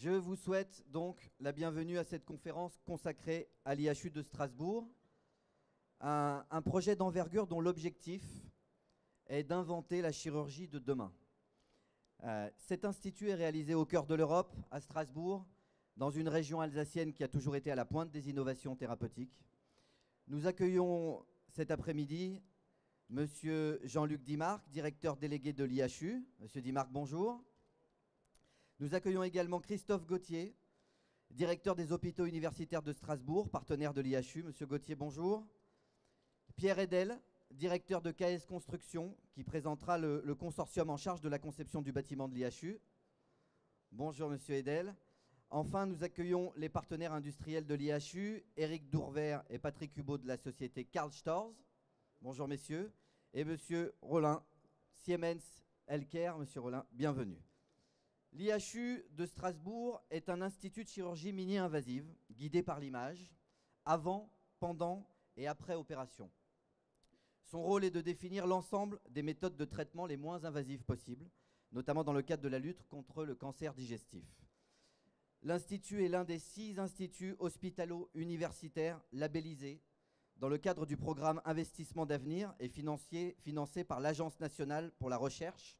Je vous souhaite donc la bienvenue à cette conférence consacrée à l'IHU de Strasbourg, un projet d'envergure dont l'objectif est d'inventer la chirurgie de demain. Cet institut est réalisé au cœur de l'Europe, à Strasbourg, dans une région alsacienne qui a toujours été à la pointe des innovations thérapeutiques. Nous accueillons cet après-midi Monsieur Jean-Luc Dimarc, directeur délégué de l'IHU. Monsieur Dimarc, bonjour. Nous accueillons également Christophe Gauthier, directeur des hôpitaux universitaires de Strasbourg, partenaire de l'IHU. Monsieur Gauthier, bonjour. Pierre Edel, directeur de KS Construction, qui présentera le consortium en charge de la conception du bâtiment de l'IHU. Bonjour Monsieur Edel. Enfin, nous accueillons les partenaires industriels de l'IHU, Éric Dourvert et Patrick Hubot de la société Karl Storz. Bonjour messieurs. Et Monsieur Rollin, Siemens Healthcare. Monsieur Rollin, bienvenue. L'IHU de Strasbourg est un institut de chirurgie mini-invasive guidé par l'image, avant, pendant et après opération. Son rôle est de définir l'ensemble des méthodes de traitement les moins invasives possibles, notamment dans le cadre de la lutte contre le cancer digestif. L'Institut est l'un des 6 instituts hospitalo-universitaires labellisés dans le cadre du programme Investissement d'avenir et financé par l'Agence nationale pour la recherche,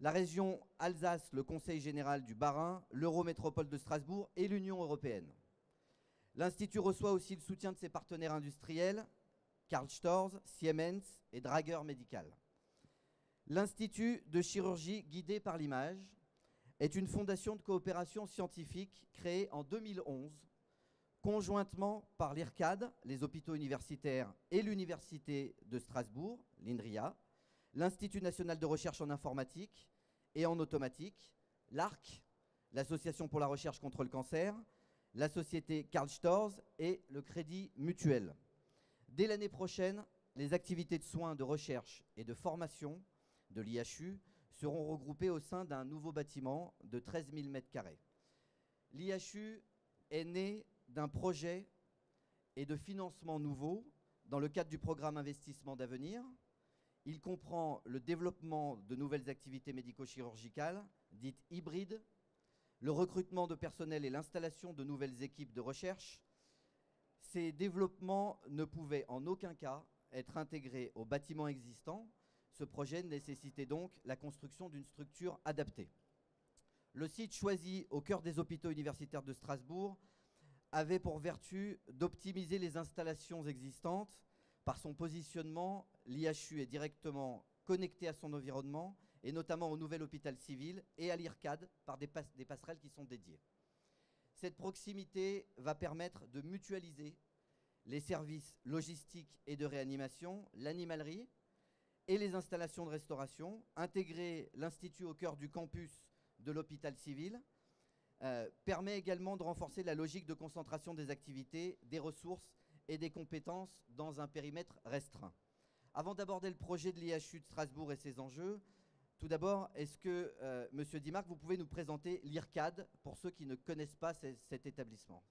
la région Alsace, le Conseil général du Bas-Rhin, l'Eurométropole de Strasbourg et l'Union européenne. L'Institut reçoit aussi le soutien de ses partenaires industriels, Karl Storz, Siemens et Drager Medical. L'Institut de chirurgie guidée par l'image est une fondation de coopération scientifique créée en 2011, conjointement par l'IRCAD, les hôpitaux universitaires et l'Université de Strasbourg, l'INRIA, l'Institut national de recherche en informatique et en automatique, l'ARC, l'Association pour la recherche contre le cancer, la société Karl Storz et le Crédit Mutuel. Dès l'année prochaine, les activités de soins, de recherche et de formation de l'IHU seront regroupées au sein d'un nouveau bâtiment de 13 000 m². L'IHU est né d'un projet et de financement nouveau dans le cadre du programme Investissement d'avenir. Il comprend le développement de nouvelles activités médico-chirurgicales, dites hybrides, le recrutement de personnel et l'installation de nouvelles équipes de recherche. Ces développements ne pouvaient en aucun cas être intégrés au bâtiment existant. Ce projet nécessitait donc la construction d'une structure adaptée. Le site choisi au cœur des hôpitaux universitaires de Strasbourg avait pour vertu d'optimiser les installations existantes. Par son positionnement, l'IHU est directement connecté à son environnement et notamment au nouvel hôpital civil et à l'IRCAD par des passerelles qui sont dédiées. Cette proximité va permettre de mutualiser les services logistiques et de réanimation, l'animalerie et les installations de restauration, intégrer l'Institut au cœur du campus de l'hôpital civil, permet également de renforcer la logique de concentration des activités, des ressources et des compétences dans un périmètre restreint. Avant d'aborder le projet de l'IHU de Strasbourg et ses enjeux, tout d'abord, est-ce que, Monsieur Dimarc, vous pouvez nous présenter l'IRCAD pour ceux qui ne connaissent pas cet établissement?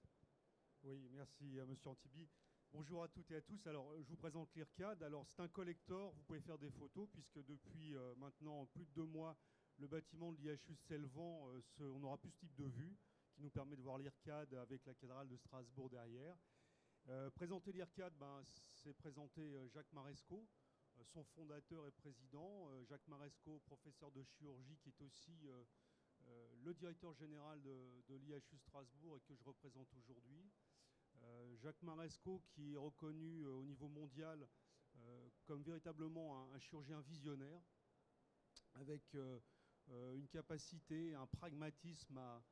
Oui, merci Monsieur Antibi. Bonjour à toutes et à tous. Alors, je vous présente l'IRCAD. Alors, c'est un collector. Vous pouvez faire des photos puisque depuis maintenant plus de 2 mois, le bâtiment de l'IHU s'élevant, on n'aura plus ce type de vue qui nous permet de voir l'IRCAD avec la cathédrale de Strasbourg derrière. Présenter l'IRCAD, c'est présenter Jacques Marescot, son fondateur et président. Jacques Marescot, professeur de chirurgie, qui est aussi le directeur général de l'IHU Strasbourg et que je représente aujourd'hui. Jacques Marescot, qui est reconnu au niveau mondial comme véritablement un chirurgien visionnaire, avec une capacité, un pragmatisme à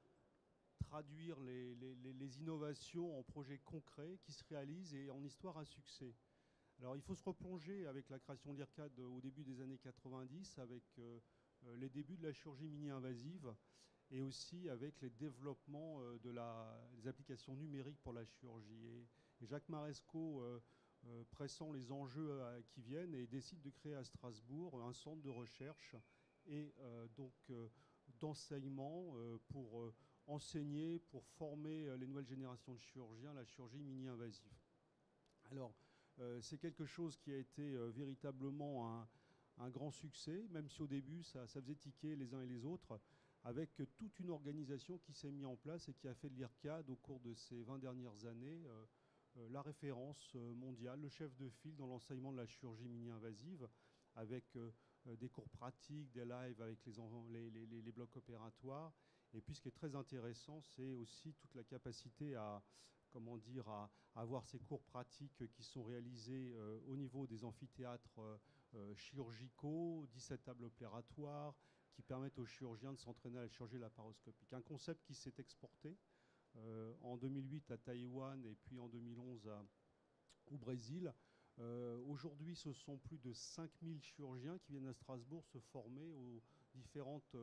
traduire les innovations en projets concrets qui se réalisent et en histoire à succès. Alors il faut se replonger avec la création de l'IRCAD au début des années 90, avec les débuts de la chirurgie mini-invasive et aussi avec les développements des applications numériques pour la chirurgie. Et Jacques Marescot, pressant les enjeux qui viennent, et décide de créer à Strasbourg un centre de recherche et donc d'enseignement pour enseigner, pour former les nouvelles générations de chirurgiens, la chirurgie mini-invasive. Alors, c'est quelque chose qui a été véritablement un grand succès, même si au début ça faisait tiquer les uns et les autres. avec toute une organisation qui s'est mise en place et qui a fait de l'IRCAD au cours de ces 20 dernières années la référence mondiale, le chef de file dans l'enseignement de la chirurgie mini-invasive, avec des cours pratiques, des lives avec les blocs opératoires. Et puis ce qui est très intéressant, c'est aussi toute la capacité à, comment dire, à avoir ces cours pratiques qui sont réalisés au niveau des amphithéâtres chirurgicaux, 17 tables opératoires, qui permettent aux chirurgiens de s'entraîner à la chirurgie laparoscopique. Un concept qui s'est exporté en 2008 à Taïwan et puis en 2011 au Brésil. Aujourd'hui, ce sont plus de 5000 chirurgiens qui viennent à Strasbourg se former aux différentes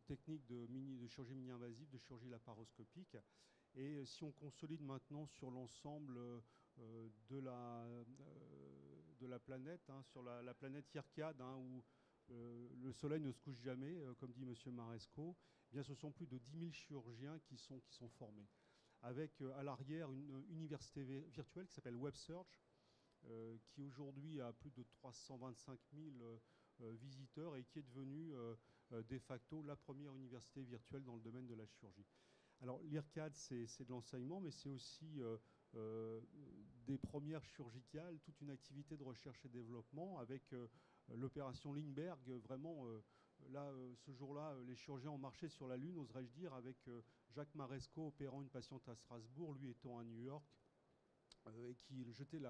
techniques de chirurgie mini-invasive, de chirurgie laparoscopique. Et si on consolide maintenant sur l'ensemble de la planète, sur la planète IRCAD, où le soleil ne se couche jamais, comme dit M. Maresco, eh bien, ce sont plus de 10 000 chirurgiens qui sont formés. Avec à l'arrière une université virtuelle qui s'appelle WebSearch, qui aujourd'hui a plus de 325 000 visiteurs et qui est devenue de facto la première université virtuelle dans le domaine de la chirurgie. Alors l'IRCAD, c'est de l'enseignement, mais c'est aussi des premières chirurgicales, toute une activité de recherche et développement avec l'opération Lindbergh. Vraiment, là, ce jour-là, les chirurgiens ont marché sur la Lune, oserais-je dire, avec Jacques Maresco opérant une patiente à Strasbourg, lui étant à New York, et qui jetait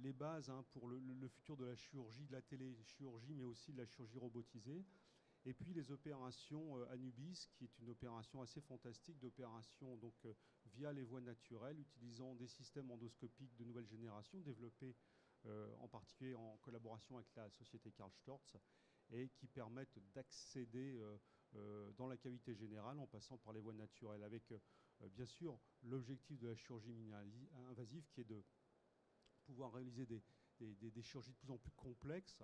les bases pour le futur de la chirurgie, de la téléchirurgie, mais aussi de la chirurgie robotisée. Et puis les opérations Anubis, qui est une opération assez fantastique, d'opération donc via les voies naturelles, utilisant des systèmes endoscopiques de nouvelle génération, développés en particulier en collaboration avec la société Karl Storz, et qui permettent d'accéder dans la cavité générale en passant par les voies naturelles, avec bien sûr l'objectif de la chirurgie mini-invasive qui est de pouvoir réaliser des chirurgies de plus en plus complexes,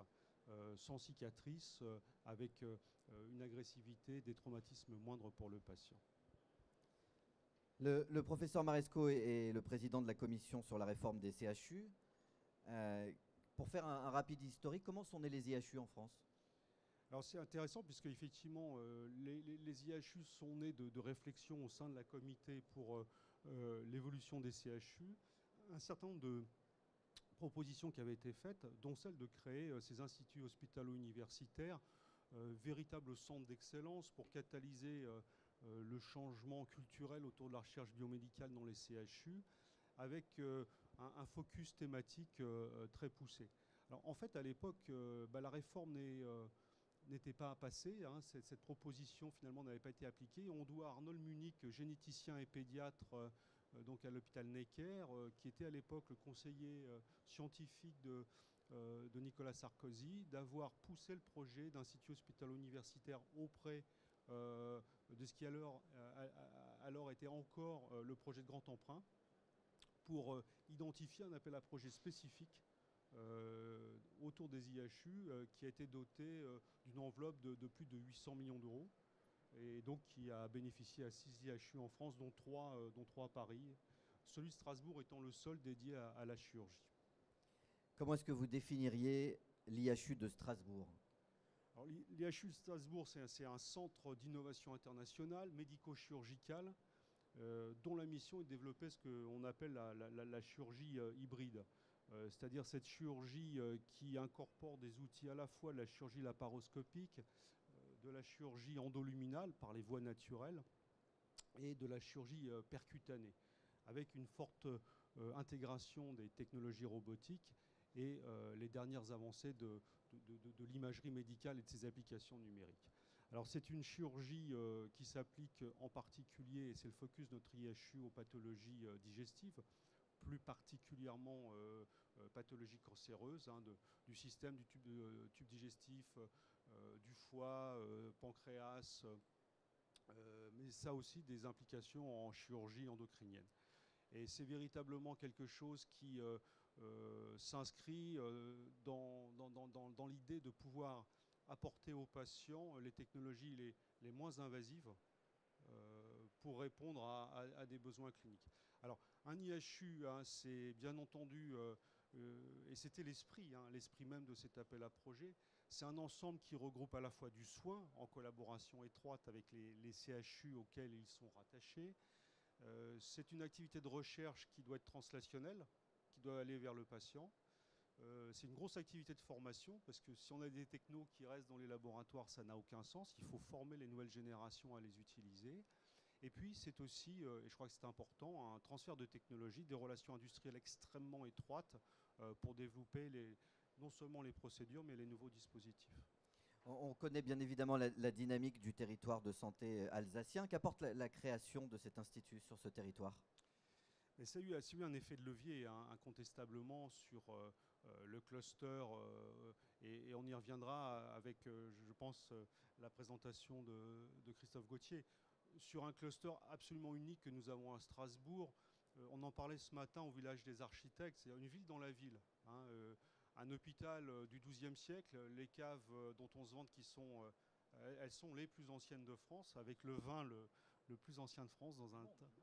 sans cicatrices, avec une agressivité, des traumatismes moindres pour le patient. Le professeur Maresco est le président de la commission sur la réforme des CHU. Pour faire un rapide historique, comment sont nés les IHU en France ? Alors c'est intéressant puisque effectivement les IHU sont nés de réflexions au sein de la comité pour l'évolution des CHU. Un certain nombre de propositions qui avaient été faites, dont celle de créer ces instituts hospitalo-universitaires, véritables centres d'excellence pour catalyser le changement culturel autour de la recherche biomédicale dans les CHU, avec un focus thématique très poussé. Alors en fait, à l'époque, la réforme n'était pas passée, cette proposition finalement n'avait pas été appliquée. On doit à Arnold Munich, généticien et pédiatre, donc à l'hôpital Necker, qui était à l'époque le conseiller scientifique de Nicolas Sarkozy, d'avoir poussé le projet d'institut hospitalo-universitaire auprès de ce qui alors était encore le projet de grand emprunt, pour identifier un appel à projet spécifique autour des IHU qui a été doté d'une enveloppe de plus de 800 millions d'euros, et donc qui a bénéficié à 6 IHU en France, dont 3 à Paris, celui de Strasbourg étant le seul dédié à la chirurgie. Comment est-ce que vous définiriez l'IHU de Strasbourg ? Alors, l'IHU de Strasbourg, c'est un centre d'innovation internationale, médico-chirurgicale, dont la mission est de développer ce qu'on appelle la chirurgie hybride. C'est-à-dire cette chirurgie qui incorpore des outils à la fois de la chirurgie laparoscopique, de la chirurgie endoluminale par les voies naturelles et de la chirurgie percutanée, avec une forte intégration des technologies robotiques et les dernières avancées de l'imagerie médicale et de ses applications numériques. Alors c'est une chirurgie qui s'applique en particulier, et c'est le focus de notre IHU, aux pathologies digestives, plus particulièrement pathologies cancéreuses, du système du tube digestif, du foie, pancréas, mais ça aussi des implications en chirurgie endocrinienne. Et c'est véritablement quelque chose qui s'inscrit dans l'idée de pouvoir apporter aux patients les technologies les moins invasives pour répondre à des besoins cliniques. Alors, un IHU, c'est bien entendu, et c'était l'esprit même de cet appel à projet, C'est un ensemble qui regroupe à la fois du soin, en collaboration étroite avec les CHU auxquels ils sont rattachés. C'est une activité de recherche qui doit être translationnelle, qui doit aller vers le patient. C'est une grosse activité de formation, parce que si on a des technos qui restent dans les laboratoires, ça n'a aucun sens. Il faut former les nouvelles générations à les utiliser. Et puis, c'est aussi, et je crois que c'est important, un transfert de technologie, des relations industrielles extrêmement étroites pour développer non seulement les procédures, mais les nouveaux dispositifs. On connaît bien évidemment la dynamique du territoire de santé alsacien. Qu'apporte la création de cet institut sur ce territoire? Mais ça a eu un effet de levier, hein, incontestablement, sur le cluster, et on y reviendra avec, je pense, la présentation de Christophe Gauthier, sur un cluster absolument unique que nous avons à Strasbourg. On en parlait ce matin au village des architectes, c'est une ville dans la ville, hein, un hôpital du XIIe siècle, les caves dont on se vante elles sont les plus anciennes de France, avec le vin le plus ancien de France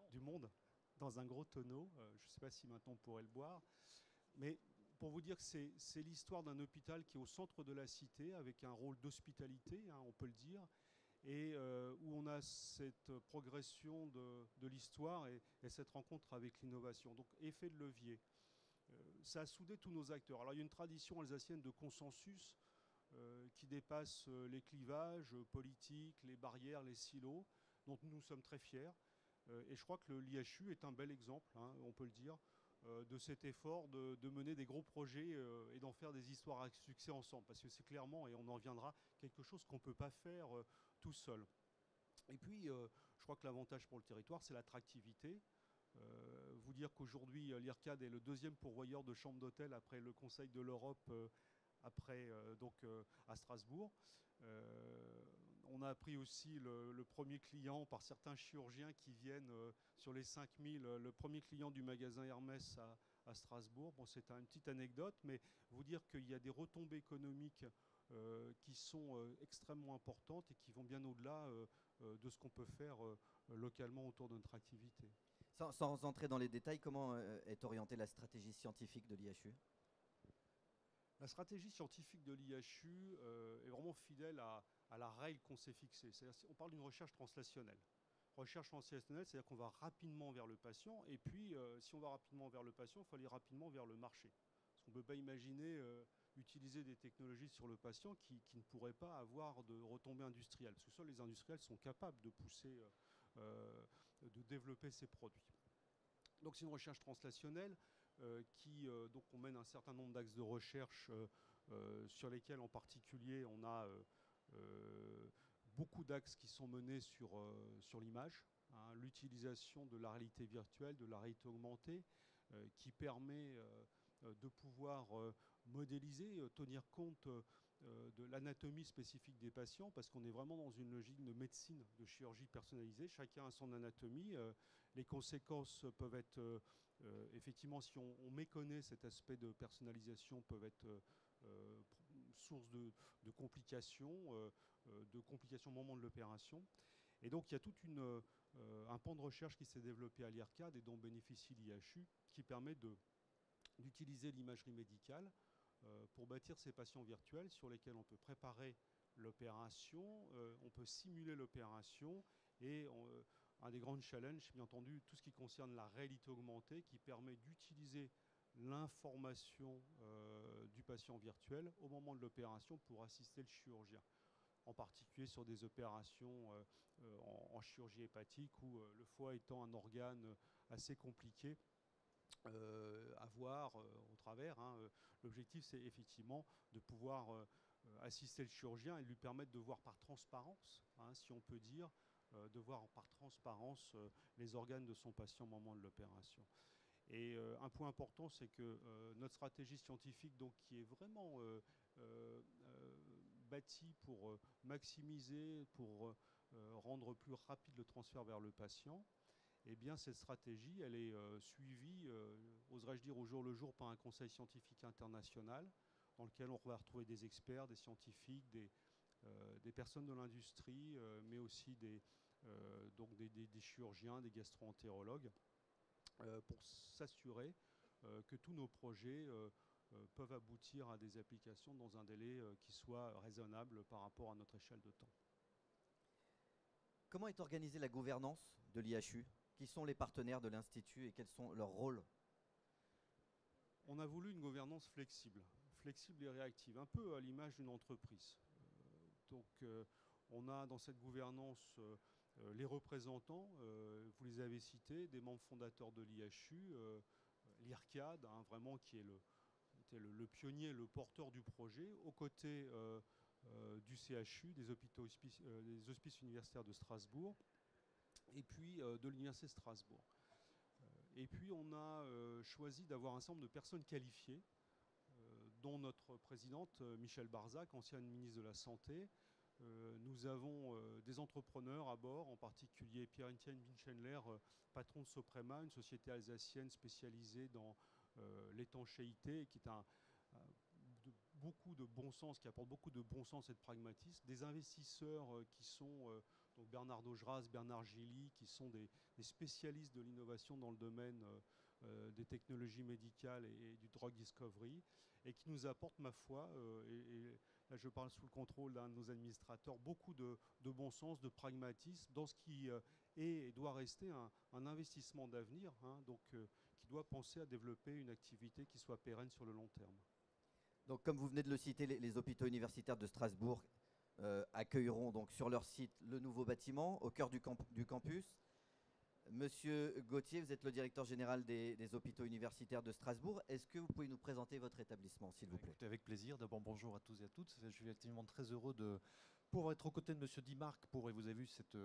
du monde, dans un gros tonneau. Je ne sais pas si maintenant on pourrait le boire. Mais pour vous dire que c'est l'histoire d'un hôpital qui est au centre de la cité, avec un rôle d'hospitalité, hein, on peut le dire, et où on a cette progression de l'histoire et cette rencontre avec l'innovation. Donc, effet de levier. Ça a soudé tous nos acteurs. Alors, il y a une tradition alsacienne de consensus qui dépasse les clivages politiques, les barrières, les silos, dont nous sommes très fiers. Et je crois que l'IHU est un bel exemple, hein, on peut le dire, de cet effort de mener des gros projets et d'en faire des histoires à succès ensemble. Parce que c'est clairement, et on en reviendra, quelque chose qu'on ne peut pas faire tout seul. Et puis, je crois que l'avantage pour le territoire, c'est l'attractivité. Vous dire qu'aujourd'hui, l'IRCAD est le deuxième pourvoyeur de chambres d'hôtel après le Conseil de l'Europe, à Strasbourg. On a appris aussi le premier client par certains chirurgiens qui viennent sur les 5000, le premier client du magasin Hermès à Strasbourg. Bon, c'est une petite anecdote, mais vous dire qu'il y a des retombées économiques qui sont extrêmement importantes et qui vont bien au-delà de ce qu'on peut faire localement autour de notre activité. Sans entrer dans les détails, comment est orientée la stratégie scientifique de l'IHU? La stratégie scientifique de l'IHU est vraiment fidèle à la règle qu'on s'est fixée. On parle d'une recherche translationnelle. Recherche translationnelle, c'est-à-dire qu'on va rapidement vers le patient, et puis si on va rapidement vers le patient, il faut aller rapidement vers le marché. Parce qu'on ne peut pas imaginer utiliser des technologies sur le patient qui ne pourraient pas avoir de retombées industrielles. Parce que seuls les industriels sont capables de pousser, de développer ces produits. Donc c'est une recherche translationnelle donc on mène un certain nombre d'axes de recherche sur lesquels en particulier on a beaucoup d'axes qui sont menés sur l'image, hein, l'utilisation de la réalité virtuelle, de la réalité augmentée, qui permet de pouvoir modéliser, tenir compte de l'anatomie spécifique des patients, parce qu'on est vraiment dans une logique de médecine, de chirurgie personnalisée. Chacun a son anatomie. Les conséquences peuvent être, effectivement, si on méconnaît cet aspect de personnalisation, peuvent être source de complications au moment de l'opération. Et donc il y a tout un pan de recherche qui s'est développé à l'IRCAD et dont bénéficie l'IHU, qui permet d'utiliser l'imagerie médicale pour bâtir ces patients virtuels sur lesquels on peut préparer l'opération, on peut simuler l'opération, et un des grands challenges, c'est bien entendu tout ce qui concerne la réalité augmentée, qui permet d'utiliser l'information du patient virtuel au moment de l'opération pour assister le chirurgien, en particulier sur des opérations en chirurgie hépatique, où le foie étant un organe assez compliqué à voir au travers. Hein. L'objectif, c'est effectivement de pouvoir assister le chirurgien et lui permettre de voir par transparence, hein, si on peut dire, de voir par transparence les organes de son patient au moment de l'opération. Et un point important, c'est que notre stratégie scientifique, donc, qui est vraiment bâtie pour maximiser, pour rendre plus rapide le transfert vers le patient, eh bien, cette stratégie, elle est suivie, oserais-je dire, au jour le jour par un conseil scientifique international, dans lequel on va retrouver des experts, des scientifiques, des personnes de l'industrie, mais aussi des chirurgiens, des gastro-entérologues, pour s'assurer que tous nos projets peuvent aboutir à des applications dans un délai qui soit raisonnable par rapport à notre échelle de temps. Comment est organisée la gouvernance de l'IHU? Qui sont les partenaires de l'Institut et quels sont leurs rôles? On a voulu une gouvernance flexible et réactive, un peu à l'image d'une entreprise. On a dans cette gouvernance les représentants, vous les avez cités, des membres fondateurs de l'IHU, l'IRCAD, vraiment qui était le pionnier, le porteur du projet, aux côtés du CHU, des hospices universitaires de Strasbourg, et puis de l'Université de Strasbourg. Et puis on a choisi d'avoir un certain nombre de personnes qualifiées, dont notre présidente Michèle Barzac, ancienne ministre de la Santé. Nous avons des entrepreneurs à bord, en particulier Pierre-Étienne Binchendler, patron de Soprema, une société alsacienne spécialisée dans l'étanchéité, qui est beaucoup de bon sens, qui apporte beaucoup de bon sens et de pragmatisme. Des investisseurs qui sont donc Bernard Daugeras, Bernard Gilly, qui sont des spécialistes de l'innovation dans le domaine des technologies médicales et du drug discovery, et qui nous apportent, ma foi, et là je parle sous le contrôle d'un de nos administrateurs, beaucoup de bon sens, de pragmatisme dans ce qui est et doit rester un investissement d'avenir, qui doit penser à développer une activité qui soit pérenne sur le long terme. Donc, comme vous venez de le citer, les hôpitaux universitaires de Strasbourg accueilleront donc sur leur site le nouveau bâtiment au cœur du campus. Monsieur Gauthier, vous êtes le directeur général des hôpitaux universitaires de Strasbourg. Est-ce que vous pouvez nous présenter votre établissement, s'il vous plaît? Écoutez, avec plaisir. D'abord, bonjour à tous et à toutes. Je suis effectivement très heureux de pouvoir être aux côtés de Monsieur Dimarc. Et vous avez vu cette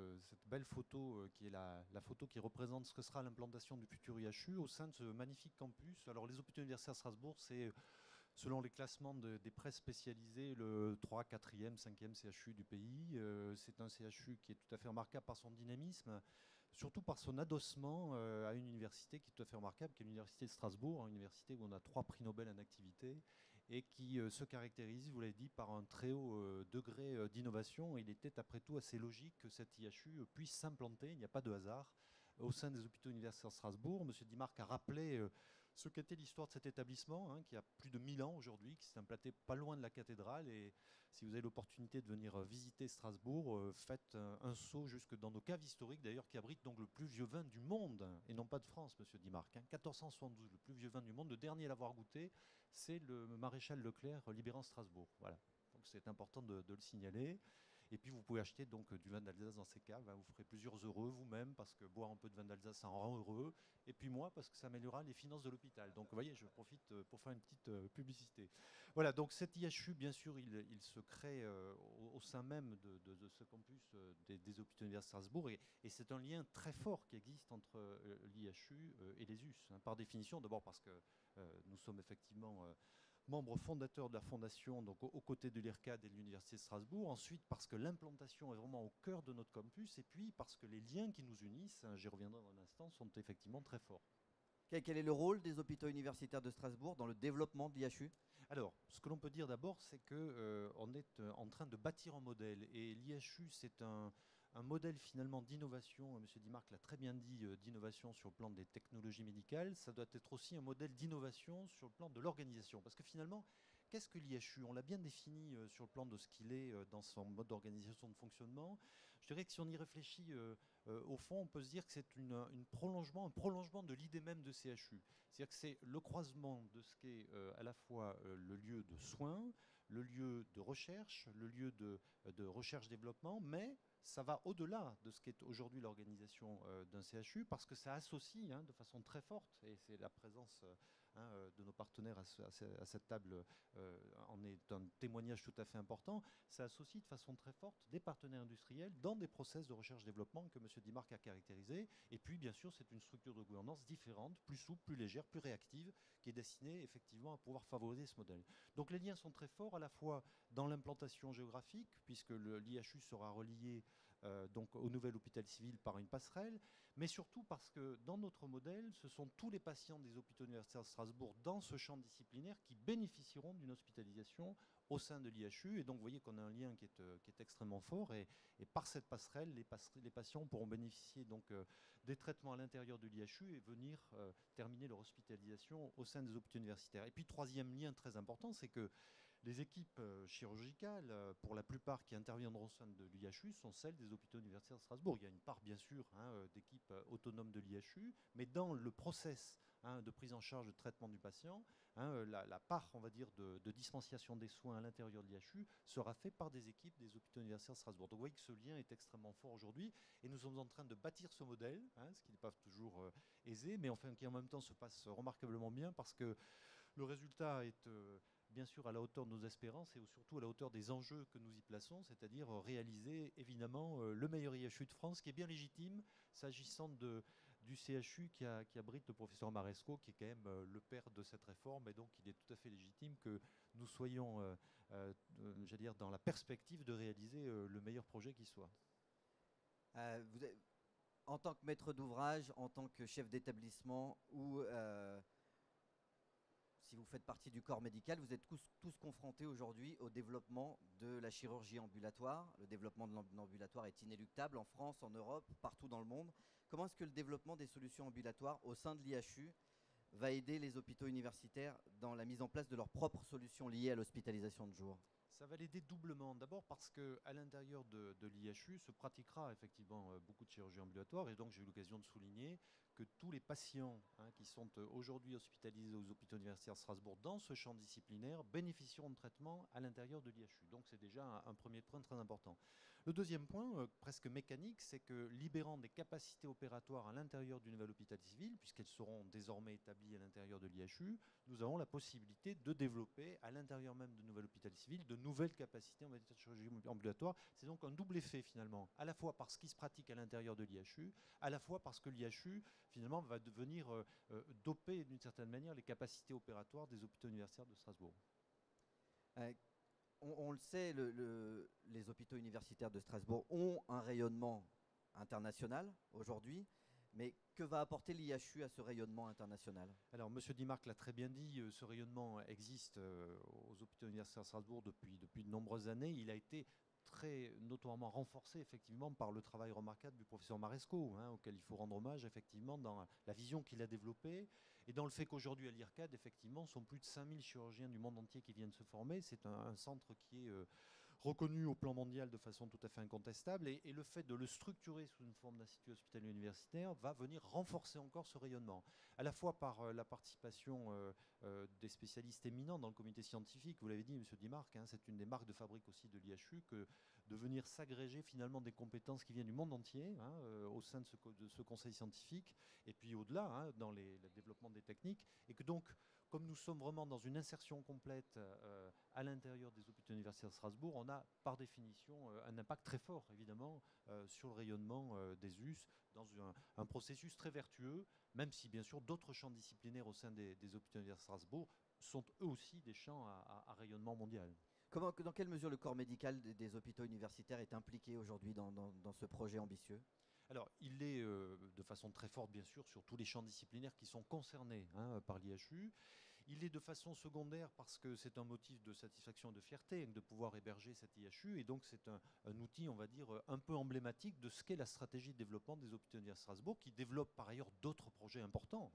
belle photo qui est la photo qui représente ce que sera l'implantation du futur IHU au sein de ce magnifique campus. Alors, les hôpitaux universitaires de Strasbourg, c'est, selon les classements des presses spécialisées, le 3, 4e, 5e CHU du pays. C'est un CHU qui est tout à fait remarquable par son dynamisme, surtout par son adossement à une université qui est tout à fait remarquable, qui est l'université de Strasbourg, une université où on a 3 prix Nobel en activité et qui se caractérise, vous l'avez dit, par un très haut degré d'innovation. Il était après tout assez logique que cette IHU puisse s'implanter, il n'y a pas de hasard, au sein des hôpitaux universitaires de Strasbourg. Monsieur Dimarc a rappelé ce qu'était l'histoire de cet établissement, qui a plus de 1000 ans aujourd'hui, qui s'est implanté pas loin de la cathédrale. Et si vous avez l'opportunité de venir visiter Strasbourg, faites un saut jusque dans nos caves historiques, d'ailleurs, qui abritent donc le plus vieux vin du monde, et non pas de France, monsieur Dimarc. 1472, le plus vieux vin du monde, le dernier à l'avoir goûté, c'est le maréchal Leclerc libérant Strasbourg. Voilà, donc c'est important de le signaler. Et puis vous pouvez acheter donc du vin d'Alsace dans ces caves. Vous ferez plusieurs heureux vous-même, parce que boire un peu de vin d'Alsace, ça en rend heureux. Et puis moi, parce que ça améliorera les finances de l'hôpital. Donc vous voyez, je profite pour faire une petite publicité. Voilà, donc cet IHU, bien sûr, il se crée au sein même de ce campus des hôpitaux universitaires de Strasbourg. Et c'est un lien très fort qui existe entre l'IHU et les US. Par définition, d'abord parce que nous sommes effectivement membre fondateur de la fondation, donc aux côtés de l'IRCAD et de l'Université de Strasbourg. Ensuite, parce que l'implantation est vraiment au cœur de notre campus. Et puis, parce que les liens qui nous unissent, j'y reviendrai dans un instant, sont effectivement très forts. Quel est le rôle des hôpitaux universitaires de Strasbourg dans le développement de l'IHU? Alors, ce que l'on peut dire d'abord, c'est qu'on est en train de bâtir un modèle. Et l'IHU, c'est un modèle finalement d'innovation, M. Dimarc l'a très bien dit, d'innovation sur le plan des technologies médicales. Ça doit être aussi un modèle d'innovation sur le plan de l'organisation. Parce que finalement, qu'est-ce que l'IHU? On l'a bien défini sur le plan de ce qu'il est dans son mode d'organisation de fonctionnement. Je dirais que si on y réfléchit, au fond, on peut se dire que c'est un prolongement de l'idée même de CHU. C'est-à-dire que c'est le croisement de ce qu'est à la fois le lieu de soins, le lieu de recherche, le lieu de recherche-développement, mais ça va au-delà de ce qu'est aujourd'hui l'organisation d'un CHU, parce que ça associe de façon très forte, et c'est la présence de nos partenaires à cette table en est un témoignage tout à fait important, ça associe de façon très forte des partenaires industriels dans des process de recherche-développement que M. Dimarc a caractérisé. Et puis, bien sûr, c'est une structure de gouvernance différente, plus souple, plus légère, plus réactive, qui est destinée effectivement à pouvoir favoriser ce modèle. Donc les liens sont très forts, à la fois dans l'implantation géographique, puisque l'IHU sera relié donc au nouvel hôpital civil par une passerelle, mais surtout parce que dans notre modèle, ce sont tous les patients des hôpitaux universitaires de Strasbourg dans ce champ disciplinaire qui bénéficieront d'une hospitalisation au sein de l'IHU. Et donc, vous voyez qu'on a un lien qui est extrêmement fort. Et par cette passerelle, les patients pourront bénéficier donc, des traitements à l'intérieur de l'IHU et venir terminer leur hospitalisation au sein des hôpitaux universitaires. Et puis, troisième lien très important, c'est que les équipes chirurgicales, pour la plupart qui interviendront au sein de l'IHU, sont celles des hôpitaux universitaires de Strasbourg. Il y a une part, bien sûr, d'équipes autonomes de l'IHU, mais dans le process de prise en charge de traitement du patient, la part, on va dire, de dispensation des soins à l'intérieur de l'IHU sera faite par des équipes des hôpitaux universitaires de Strasbourg. Donc vous voyez que ce lien est extrêmement fort aujourd'hui, et nous sommes en train de bâtir ce modèle, ce qui n'est pas toujours aisé, mais enfin qui en même temps se passe remarquablement bien, parce que le résultat est bien sûr à la hauteur de nos espérances et surtout à la hauteur des enjeux que nous y plaçons, c'est-à-dire réaliser évidemment le meilleur IHU de France, qui est bien légitime s'agissant du CHU qui abrite le professeur Maresco, qui est quand même le père de cette réforme, et donc il est tout à fait légitime que nous soyons j'allais dire, dans la perspective de réaliser le meilleur projet qui soit. En tant que maître d'ouvrage, en tant que chef d'établissement ou si vous faites partie du corps médical, vous êtes tous confrontés aujourd'hui au développement de la chirurgie ambulatoire. Le développement de l'ambulatoire est inéluctable en France, en Europe, partout dans le monde. Comment est-ce que le développement des solutions ambulatoires au sein de l'IHU va aider les hôpitaux universitaires dans la mise en place de leurs propres solutions liées à l'hospitalisation de jour? Ça va l'aider doublement. D'abord parce qu'à l'intérieur de l'IHU se pratiquera effectivement beaucoup de chirurgie ambulatoire. Et donc j'ai eu l'occasion de souligner que tous les patients qui sont aujourd'hui hospitalisés aux hôpitaux universitaires de Strasbourg dans ce champ disciplinaire bénéficieront de traitement à l'intérieur de l'IHU. Donc c'est déjà un premier point très important. Le deuxième point, presque mécanique, c'est que libérant des capacités opératoires à l'intérieur du nouvel hôpital civil, puisqu'elles seront désormais établies à l'intérieur de l'IHU, nous avons la possibilité de développer à l'intérieur même du nouvel hôpital civil de nouvelles capacités en matière de chirurgie ambulatoire. C'est donc un double effet finalement, à la fois parce qu'il se pratique à l'intérieur de l'IHU, à la fois parce que l'IHU finalement va devenir doper d'une certaine manière les capacités opératoires des hôpitaux universitaires de Strasbourg. On le sait, les hôpitaux universitaires de Strasbourg ont un rayonnement international aujourd'hui, mais que va apporter l'IHU à ce rayonnement international? Alors, M. Dimarc l'a très bien dit, ce rayonnement existe aux hôpitaux universitaires de Strasbourg depuis de nombreuses années. Il a été très notoirement renforcé effectivement par le travail remarquable du professeur Maresco, auquel il faut rendre hommage effectivement dans la vision qu'il a développée et dans le fait qu'aujourd'hui à l'IRCAD effectivement sont plus de 5000 chirurgiens du monde entier qui viennent se former. C'est un centre qui est reconnu au plan mondial de façon tout à fait incontestable, et le fait de le structurer sous une forme d'institut hospitalier universitaire va venir renforcer encore ce rayonnement, à la fois par la participation des spécialistes éminents dans le comité scientifique. Vous l'avez dit, M. Dimarc, c'est une des marques de fabrique aussi de l'IHU que de venir s'agréger finalement des compétences qui viennent du monde entier au sein de ce conseil scientifique, et puis au-delà, dans le développement des techniques, et que donc, comme nous sommes vraiment dans une insertion complète à l'intérieur des hôpitaux universitaires de Strasbourg, on a par définition un impact très fort, évidemment, sur le rayonnement des US dans un processus très vertueux, même si, bien sûr, d'autres champs disciplinaires au sein des hôpitaux universitaires de Strasbourg sont eux aussi des champs à rayonnement mondial. Dans quelle mesure le corps médical des hôpitaux universitaires est impliqué aujourd'hui dans ce projet ambitieux? Alors, il est de façon très forte, bien sûr, sur tous les champs disciplinaires qui sont concernés par l'IHU. Il est de façon secondaire parce que c'est un motif de satisfaction et de fierté de pouvoir héberger cet IHU, et donc c'est un outil, on va dire, un peu emblématique de ce qu'est la stratégie de développement des hôpitaux universitaires de Strasbourg, qui développe par ailleurs d'autres projets importants.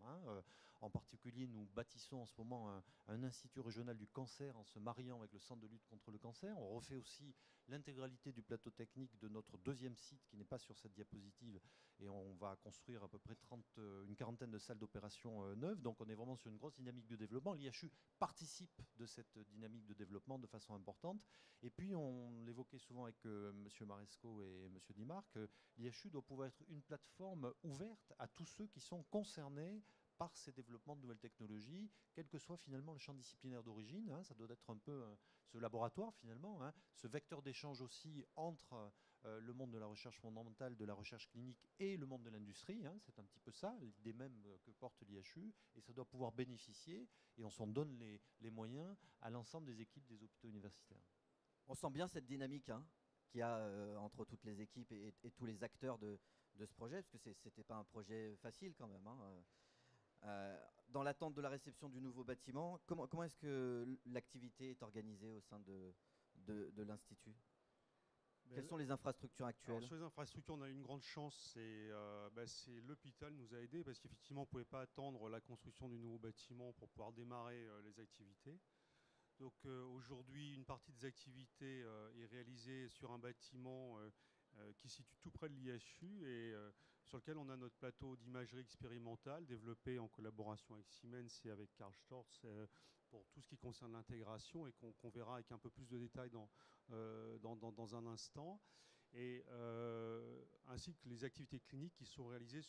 En particulier, nous bâtissons en ce moment un institut régional du cancer en se mariant avec le centre de lutte contre le cancer. On refait aussi l'intégralité du plateau technique de notre deuxième site qui n'est pas sur cette diapositive, et on va construire à peu près une quarantaine de salles d'opération neuves. Donc on est vraiment sur une grosse dynamique de développement. L'IHU participe de cette dynamique de développement de façon importante. Et puis on l'évoquait souvent avec M. Maresco et M. Dimarc, l'IHU doit pouvoir être une plateforme ouverte à tous ceux qui sont concernés par ces développements de nouvelles technologies, quel que soit finalement le champ disciplinaire d'origine. Ça doit être un peu ce laboratoire finalement, ce vecteur d'échange aussi entre le monde de la recherche fondamentale, de la recherche clinique et le monde de l'industrie. C'est un petit peu ça, l'idée même que porte l'IHU, et ça doit pouvoir bénéficier, et on s'en donne les moyens, à l'ensemble des équipes des hôpitaux universitaires. On sent bien cette dynamique qu'il y a entre toutes les équipes et tous les acteurs de ce projet, parce que c'était pas un projet facile quand même, hein. Dans l'attente de la réception du nouveau bâtiment, comment est-ce que l'activité est organisée au sein de l'Institut? Quelles sont les infrastructures actuelles? Alors, sur les infrastructures, on a eu une grande chance, c'est l'hôpital nous a aidés parce qu'effectivement, on ne pouvait pas attendre la construction du nouveau bâtiment pour pouvoir démarrer les activités. Donc aujourd'hui, une partie des activités est réalisée sur un bâtiment qui se situe tout près de l'IHU et sur lequel on a notre plateau d'imagerie expérimentale développé en collaboration avec Siemens et avec Karl Storz pour tout ce qui concerne l'intégration et qu'on verra avec un peu plus de détails dans un instant. Et ainsi que les activités cliniques qui sont réalisées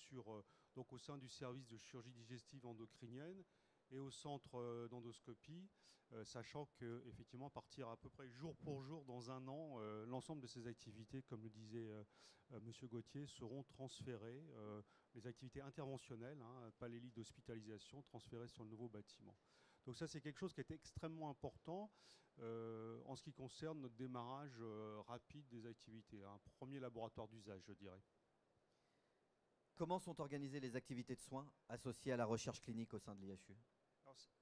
donc au sein du service de chirurgie digestive endocrinienne et au centre d'endoscopie, sachant qu'effectivement, à partir à peu près jour pour jour, dans un an, l'ensemble de ces activités, comme le disait M. Gauthier, seront transférées, les activités interventionnelles, hein, pas les lits d'hospitalisation, transférées sur le nouveau bâtiment. Donc ça, c'est quelque chose qui est extrêmement important en ce qui concerne notre démarrage rapide des activités, un premier laboratoire d'usage, je dirais. Comment sont organisées les activités de soins associées à la recherche clinique au sein de l'IHU?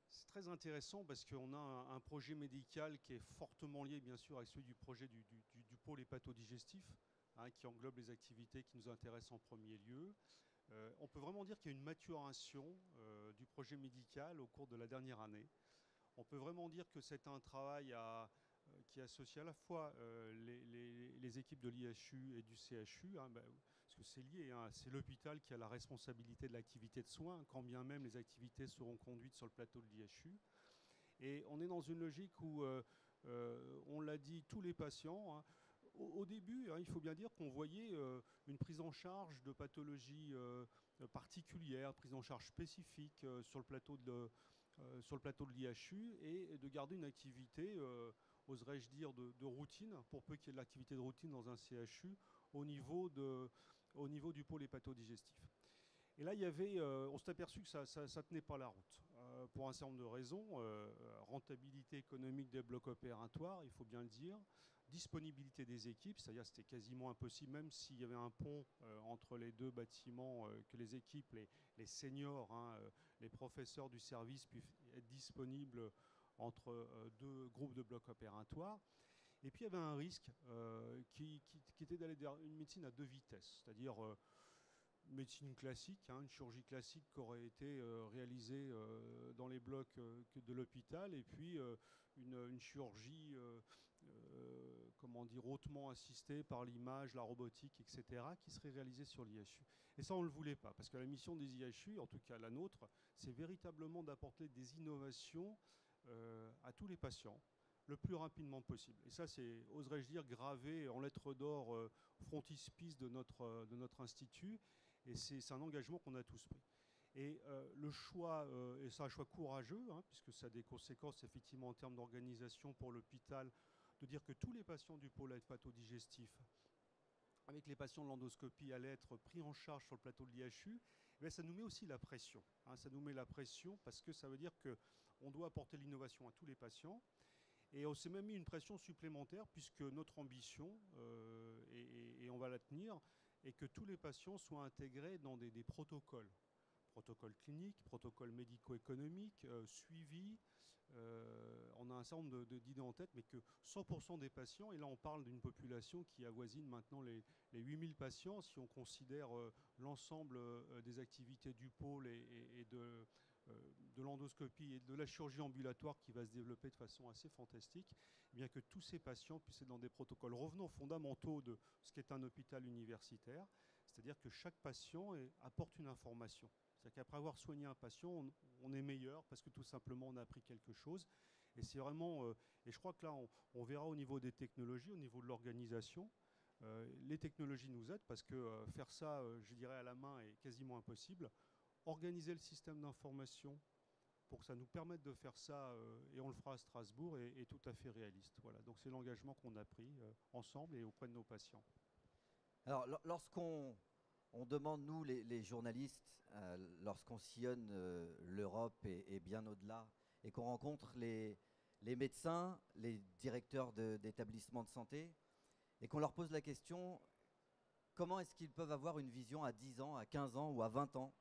C'est très intéressant parce qu'on a un projet médical qui est fortement lié bien sûr avec celui du projet du pôle hépatodigestif, hein, qui englobe les activités qui nous intéressent en premier lieu. On peut vraiment dire qu'il y a une maturation du projet médical au cours de la dernière année. On peut vraiment dire que c'est un travail qui associe à la fois les équipes de l'IHU et du CHU, hein, parce que c'est lié, hein, c'est l'hôpital qui a la responsabilité de l'activité de soins, quand bien même les activités seront conduites sur le plateau de l'IHU. Et on est dans une logique où, on l'a dit, tous les patients, hein, au début, hein, il faut bien dire qu'on voyait une prise en charge de pathologies particulières, prise en charge spécifique sur le plateau de l'IHU et de garder une activité, oserais-je dire, de routine, pour peu qu'il y ait de l'activité de routine dans un CHU, au niveau du pôle hépatodigestif. Et là, on s'est aperçu que ça ne tenait pas la route, pour un certain nombre de raisons. Rentabilité économique des blocs opératoires, il faut bien le dire. Disponibilité des équipes, c'est-à-dire c'était quasiment impossible, même s'il y avait un pont entre les deux bâtiments, que les équipes, les seniors, hein, les professeurs du service puissent être disponibles entre deux groupes de blocs opératoires. Et puis il y avait un risque qui était d'aller vers une médecine à deux vitesses, c'est-à-dire médecine classique, hein, une chirurgie classique qui aurait été réalisée dans les blocs de l'hôpital, et puis une chirurgie comment dire, hautement assistée par l'image, la robotique, etc., qui serait réalisée sur l'IHU. Et ça, on ne le voulait pas, parce que la mission des IHU, en tout cas la nôtre, c'est véritablement d'apporter des innovations à tous les patients le plus rapidement possible. Et ça, c'est, oserais-je dire, gravé en lettres d'or frontispice de notre institut. Et c'est un engagement qu'on a tous pris. Et le choix, et c'est un choix courageux, hein, puisque ça a des conséquences effectivement en termes d'organisation pour l'hôpital, de dire que tous les patients du pôle hépatodigestif, avec les patients de l'endoscopie, allaient être pris en charge sur le plateau de l'IHU, ça nous met aussi la pression. Hein, ça nous met la pression parce que ça veut dire qu'on doit apporter l'innovation à tous les patients. Et on s'est même mis une pression supplémentaire puisque notre ambition, et on va la tenir, est que tous les patients soient intégrés dans des protocoles. Protocoles cliniques, protocoles médico-économiques, suivis. On a un certain nombre d'idées en tête, mais que 100% des patients, et là on parle d'une population qui avoisine maintenant les 8000 patients, si on considère l'ensemble des activités du pôle et de l'endoscopie et de la chirurgie ambulatoire qui va se développer de façon assez fantastique, eh bien que tous ces patients puissent être dans des protocoles revenant aux fondamentaux de ce qu'est un hôpital universitaire, c'est-à-dire que chaque patient apporte une information. C'est-à-dire qu'après avoir soigné un patient, on est meilleur parce que tout simplement on a appris quelque chose. Et c'est vraiment, et je crois que là on verra au niveau des technologies, au niveau de l'organisation, les technologies nous aident parce que faire ça, je dirais, à la main est quasiment impossible. Organiser le système d'information pour que ça nous permette de faire ça, et on le fera à Strasbourg, est tout à fait réaliste. Voilà. Donc c'est l'engagement qu'on a pris ensemble et auprès de nos patients. Alors, lorsqu'on demande, nous, les journalistes, lorsqu'on sillonne l'Europe et bien au-delà, et qu'on rencontre les médecins, les directeurs d'établissements de santé, et qu'on leur pose la question, comment est-ce qu'ils peuvent avoir une vision à 10 ans, à 15 ans ou à 20 ans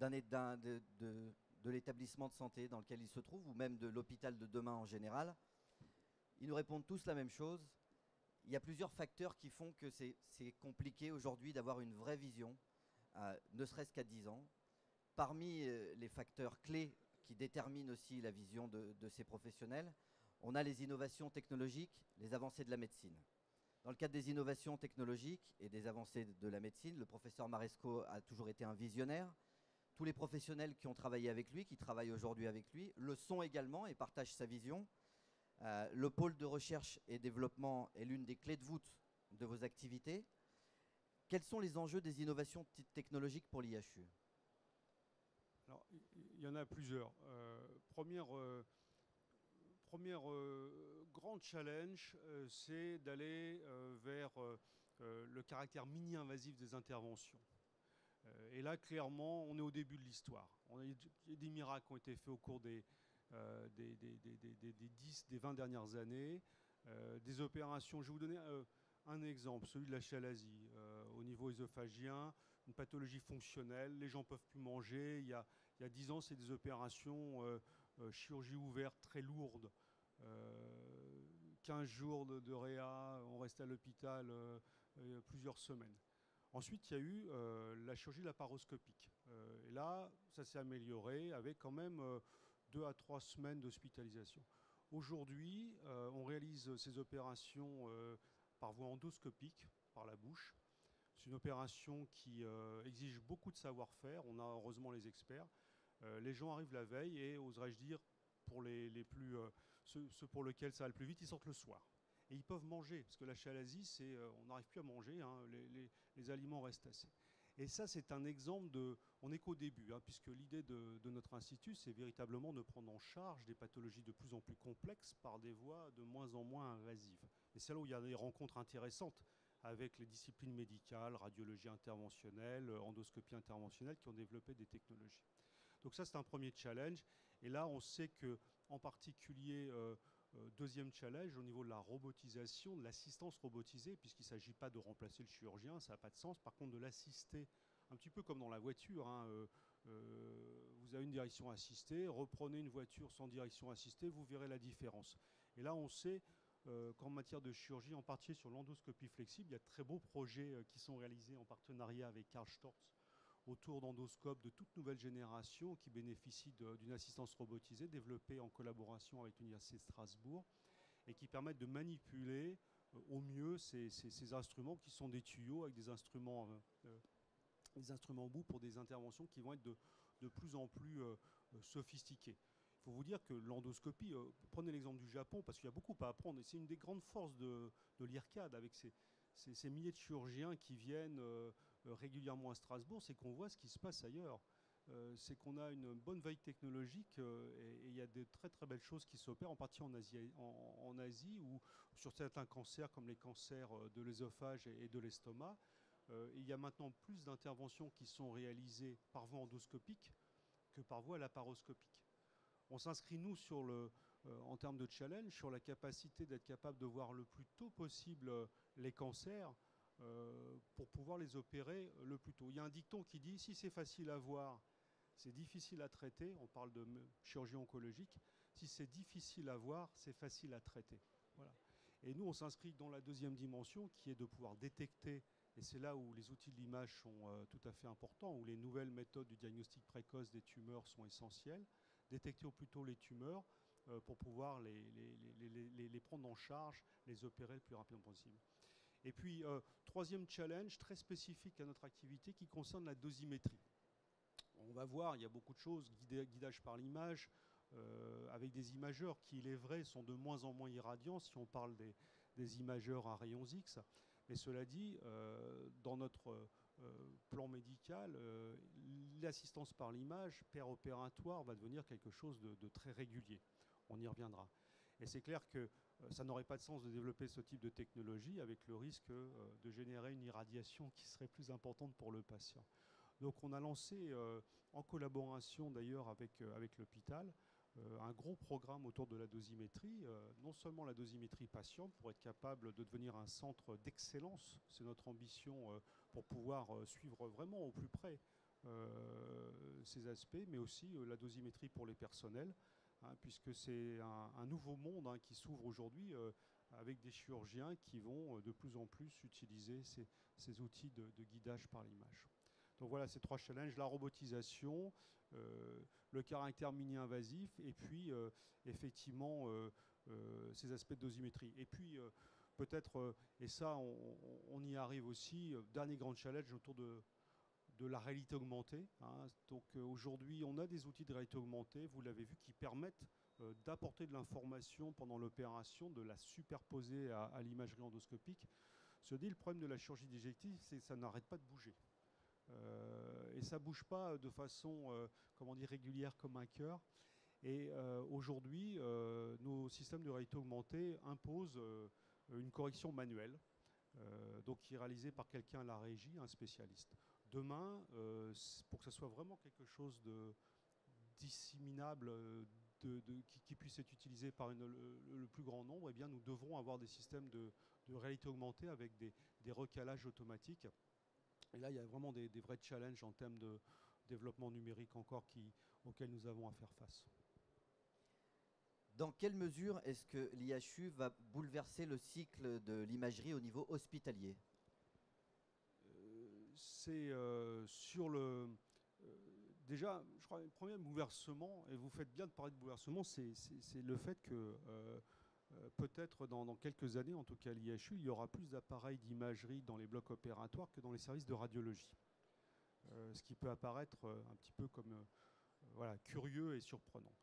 de l'établissement de santé dans lequel ils se trouvent, ou même de l'hôpital de demain en général. Ils nous répondent tous la même chose. Il y a plusieurs facteurs qui font que c'est compliqué aujourd'hui d'avoir une vraie vision, ne serait-ce qu'à 10 ans. Parmi les facteurs clés qui déterminent aussi la vision de ces professionnels, on a les innovations technologiques, les avancées de la médecine. Dans le cadre des innovations technologiques et des avancées de la médecine, le professeur Maresco a toujours été un visionnaire. Tous les professionnels qui ont travaillé avec lui, qui travaillent aujourd'hui avec lui, le sont également et partagent sa vision. Le pôle de recherche et développement est l'une des clés de voûte de vos activités. Quels sont les enjeux des innovations technologiques pour l'IHU? Alors, il y en a plusieurs. Premier grand challenge, c'est d'aller vers le caractère mini-invasif des interventions. Et là, clairement, on est au début de l'histoire. Il y a des miracles qui ont été faits au cours des 10, des 20 dernières années. Des opérations, je vais vous donner un exemple, celui de la chalasie. Au niveau œsophagien, une pathologie fonctionnelle, les gens ne peuvent plus manger. Il y a 10 ans, c'est des opérations chirurgie ouverte très lourdes. 15 jours de réa, on reste à l'hôpital plusieurs semaines. Ensuite, il y a eu la chirurgie laparoscopique. Et là, ça s'est amélioré avec quand même 2 à 3 semaines d'hospitalisation. Aujourd'hui, on réalise ces opérations par voie endoscopique, par la bouche. C'est une opération qui exige beaucoup de savoir-faire. On a heureusement les experts. Les gens arrivent la veille et, oserais-je dire, pour ceux pour lesquels ça va le plus vite, ils sortent le soir. Et ils peuvent manger, parce que la chalasie, on n'arrive plus à manger, hein, les aliments restent assez. Et ça, c'est un exemple de... On n'est qu'au début, hein, puisque l'idée de notre institut, c'est véritablement de prendre en charge des pathologies de plus en plus complexes par des voies de moins en moins invasives. Et c'est là où il y a des rencontres intéressantes avec les disciplines médicales, radiologie interventionnelle, endoscopie interventionnelle, qui ont développé des technologies. Donc ça, c'est un premier challenge. Et là, on sait que, en particulier, deuxième challenge, au niveau de la robotisation, de l'assistance robotisée, puisqu'il ne s'agit pas de remplacer le chirurgien, ça n'a pas de sens. Par contre, de l'assister, un petit peu comme dans la voiture, hein, vous avez une direction assistée, reprenez une voiture sans direction assistée, vous verrez la différence. Et là, on sait qu'en matière de chirurgie, en particulier sur l'endoscopie flexible, il y a de très beaux projets qui sont réalisés en partenariat avec Karl Storz autour d'endoscopes de toute nouvelle génération qui bénéficient d'une assistance robotisée développée en collaboration avec l'Université de Strasbourg et qui permettent de manipuler au mieux ces instruments qui sont des tuyaux avec des instruments au bout pour des interventions qui vont être de plus en plus sophistiquées. Il faut vous dire que l'endoscopie, prenez l'exemple du Japon, parce qu'il y a beaucoup à apprendre, et c'est une des grandes forces de l'IRCAD avec ces milliers de chirurgiens qui viennent régulièrement à Strasbourg, c'est qu'on voit ce qui se passe ailleurs. C'est qu'on a une bonne veille technologique et il y a de très très belles choses qui s'opèrent, en partie en Asie ou sur certains cancers comme les cancers de l'œsophage et de l'estomac. Il y a maintenant plus d'interventions qui sont réalisées par voie endoscopique que par voie laparoscopique. On s'inscrit, nous, en termes de challenge, sur la capacité d'être capable de voir le plus tôt possible les cancers pour pouvoir les opérer le plus tôt. Il y a un dicton qui dit, si c'est facile à voir, c'est difficile à traiter. On parle de chirurgie oncologique. Si c'est difficile à voir, c'est facile à traiter. Voilà. Et nous, on s'inscrit dans la deuxième dimension, qui est de pouvoir détecter, et c'est là où les outils de l'image sont tout à fait importants, où les nouvelles méthodes du diagnostic précoce des tumeurs sont essentielles, détecter au plus tôt les tumeurs pour pouvoir les prendre en charge, les opérer le plus rapidement possible. Et puis, troisième challenge très spécifique à notre activité qui concerne la dosimétrie. On va voir, il y a beaucoup de choses, guidage par l'image, avec des imageurs qui, il est vrai, sont de moins en moins irradiants si on parle des imageurs à rayons X. Mais cela dit, dans notre plan médical, l'assistance par l'image péropératoire va devenir quelque chose de très régulier. On y reviendra. Et c'est clair que ça n'aurait pas de sens de développer ce type de technologie avec le risque de générer une irradiation qui serait plus importante pour le patient. Donc on a lancé, en collaboration d'ailleurs avec l'hôpital, un gros programme autour de la dosimétrie, non seulement la dosimétrie patiente pour être capable de devenir un centre d'excellence, c'est notre ambition pour pouvoir suivre vraiment au plus près ces aspects, mais aussi la dosimétrie pour les personnels, hein, puisque c'est un nouveau monde, hein, qui s'ouvre aujourd'hui avec des chirurgiens qui vont de plus en plus utiliser ces outils de guidage par l'image. Donc voilà ces 3 challenges, la robotisation, le caractère mini-invasif et puis effectivement ces aspects de dosimétrie. Et puis peut-être, et ça on y arrive aussi, dernier grand challenge autour de la réalité augmentée, hein. Donc aujourd'hui on a des outils de réalité augmentée, vous l'avez vu, qui permettent d'apporter de l'information pendant l'opération, de la superposer à l'imagerie endoscopique. Se dit, le problème de la chirurgie digestive, c'est que ça n'arrête pas de bouger. Et ça ne bouge pas de façon comment dire, régulière comme un cœur. Et aujourd'hui, nos systèmes de réalité augmentée imposent une correction manuelle, donc qui est réalisée par quelqu'un à la régie, un spécialiste. Demain, pour que ça soit vraiment quelque chose de disséminable, qui puisse être utilisé par le plus grand nombre, eh bien, nous devrons avoir des systèmes de réalité augmentée avec des recalages automatiques. Et là, il y a vraiment des vrais challenges en termes de développement numérique encore auxquels nous avons à faire face. Dans quelle mesure est-ce que l'IHU va bouleverser le cycle de l'imagerie au niveau hospitalier? C'est sur le... déjà, je crois que le premier bouleversement, et vous faites bien de parler de bouleversement, c'est le fait que peut-être dans quelques années, en tout cas à l'IHU, il y aura plus d'appareils d'imagerie dans les blocs opératoires que dans les services de radiologie. Ce qui peut apparaître un petit peu comme voilà, curieux et surprenant.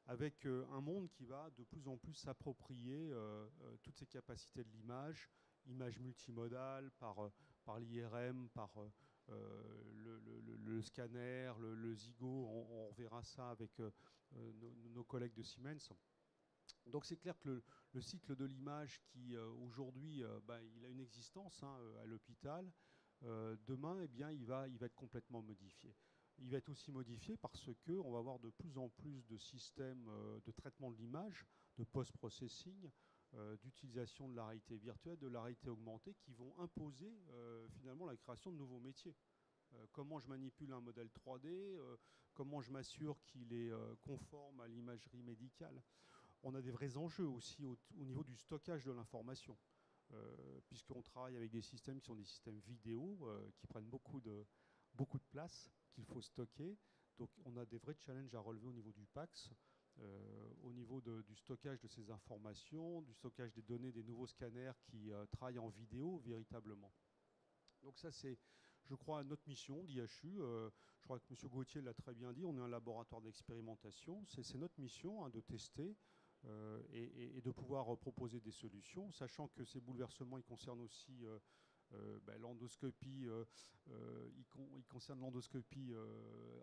Avec un monde qui va de plus en plus s'approprier toutes ces capacités de l'image, image multimodale par l'IRM, par le scanner, le Zygo, on reverra ça avec nos collègues de Siemens. Donc c'est clair que le cycle de l'image qui aujourd'hui, il a une existence, hein, à l'hôpital, demain, eh bien, il va être complètement modifié. Il va être aussi modifié parce qu'on va avoir de plus en plus de systèmes de traitement de l'image, de post-processing, d'utilisation de la réalité virtuelle, de la réalité augmentée, qui vont imposer finalement la création de nouveaux métiers. Comment je manipule un modèle 3D, comment je m'assure qu'il est conforme à l'imagerie médicale. On a des vrais enjeux aussi au niveau du stockage de l'information, puisqu'on travaille avec des systèmes qui sont des systèmes vidéo, qui prennent beaucoup de place, qu'il faut stocker. Donc on a des vrais challenges à relever au niveau du PACS, au niveau du stockage de ces informations, du stockage des données des nouveaux scanners qui travaillent en vidéo véritablement. Donc ça c'est, je crois, notre mission d'IHU. Je crois que M. Gauthier l'a très bien dit, on est un laboratoire d'expérimentation. C'est notre mission, hein, de tester et de pouvoir proposer des solutions, sachant que ces bouleversements, ils concernent aussi l'endoscopie, il concerne l'endoscopie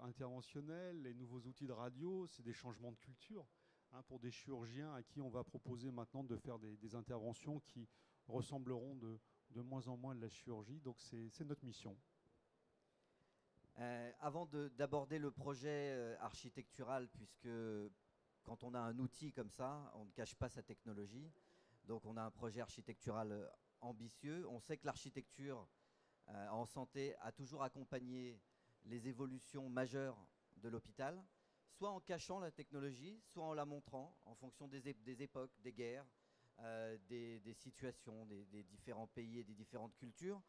interventionnelle, les nouveaux outils de radio, c'est des changements de culture, hein, pour des chirurgiens à qui on va proposer maintenant de faire des interventions qui ressembleront de moins en moins de la chirurgie. Donc c'est notre mission. Avant d'aborder le projet architectural, puisque quand on a un outil comme ça, on ne cache pas sa technologie. Donc on a un projet architectural ambitieux. On sait que l'architecture en santé a toujours accompagné les évolutions majeures de l'hôpital, soit en cachant la technologie, soit en la montrant, en fonction des époques, des guerres, des situations, des différents pays et des différentes cultures.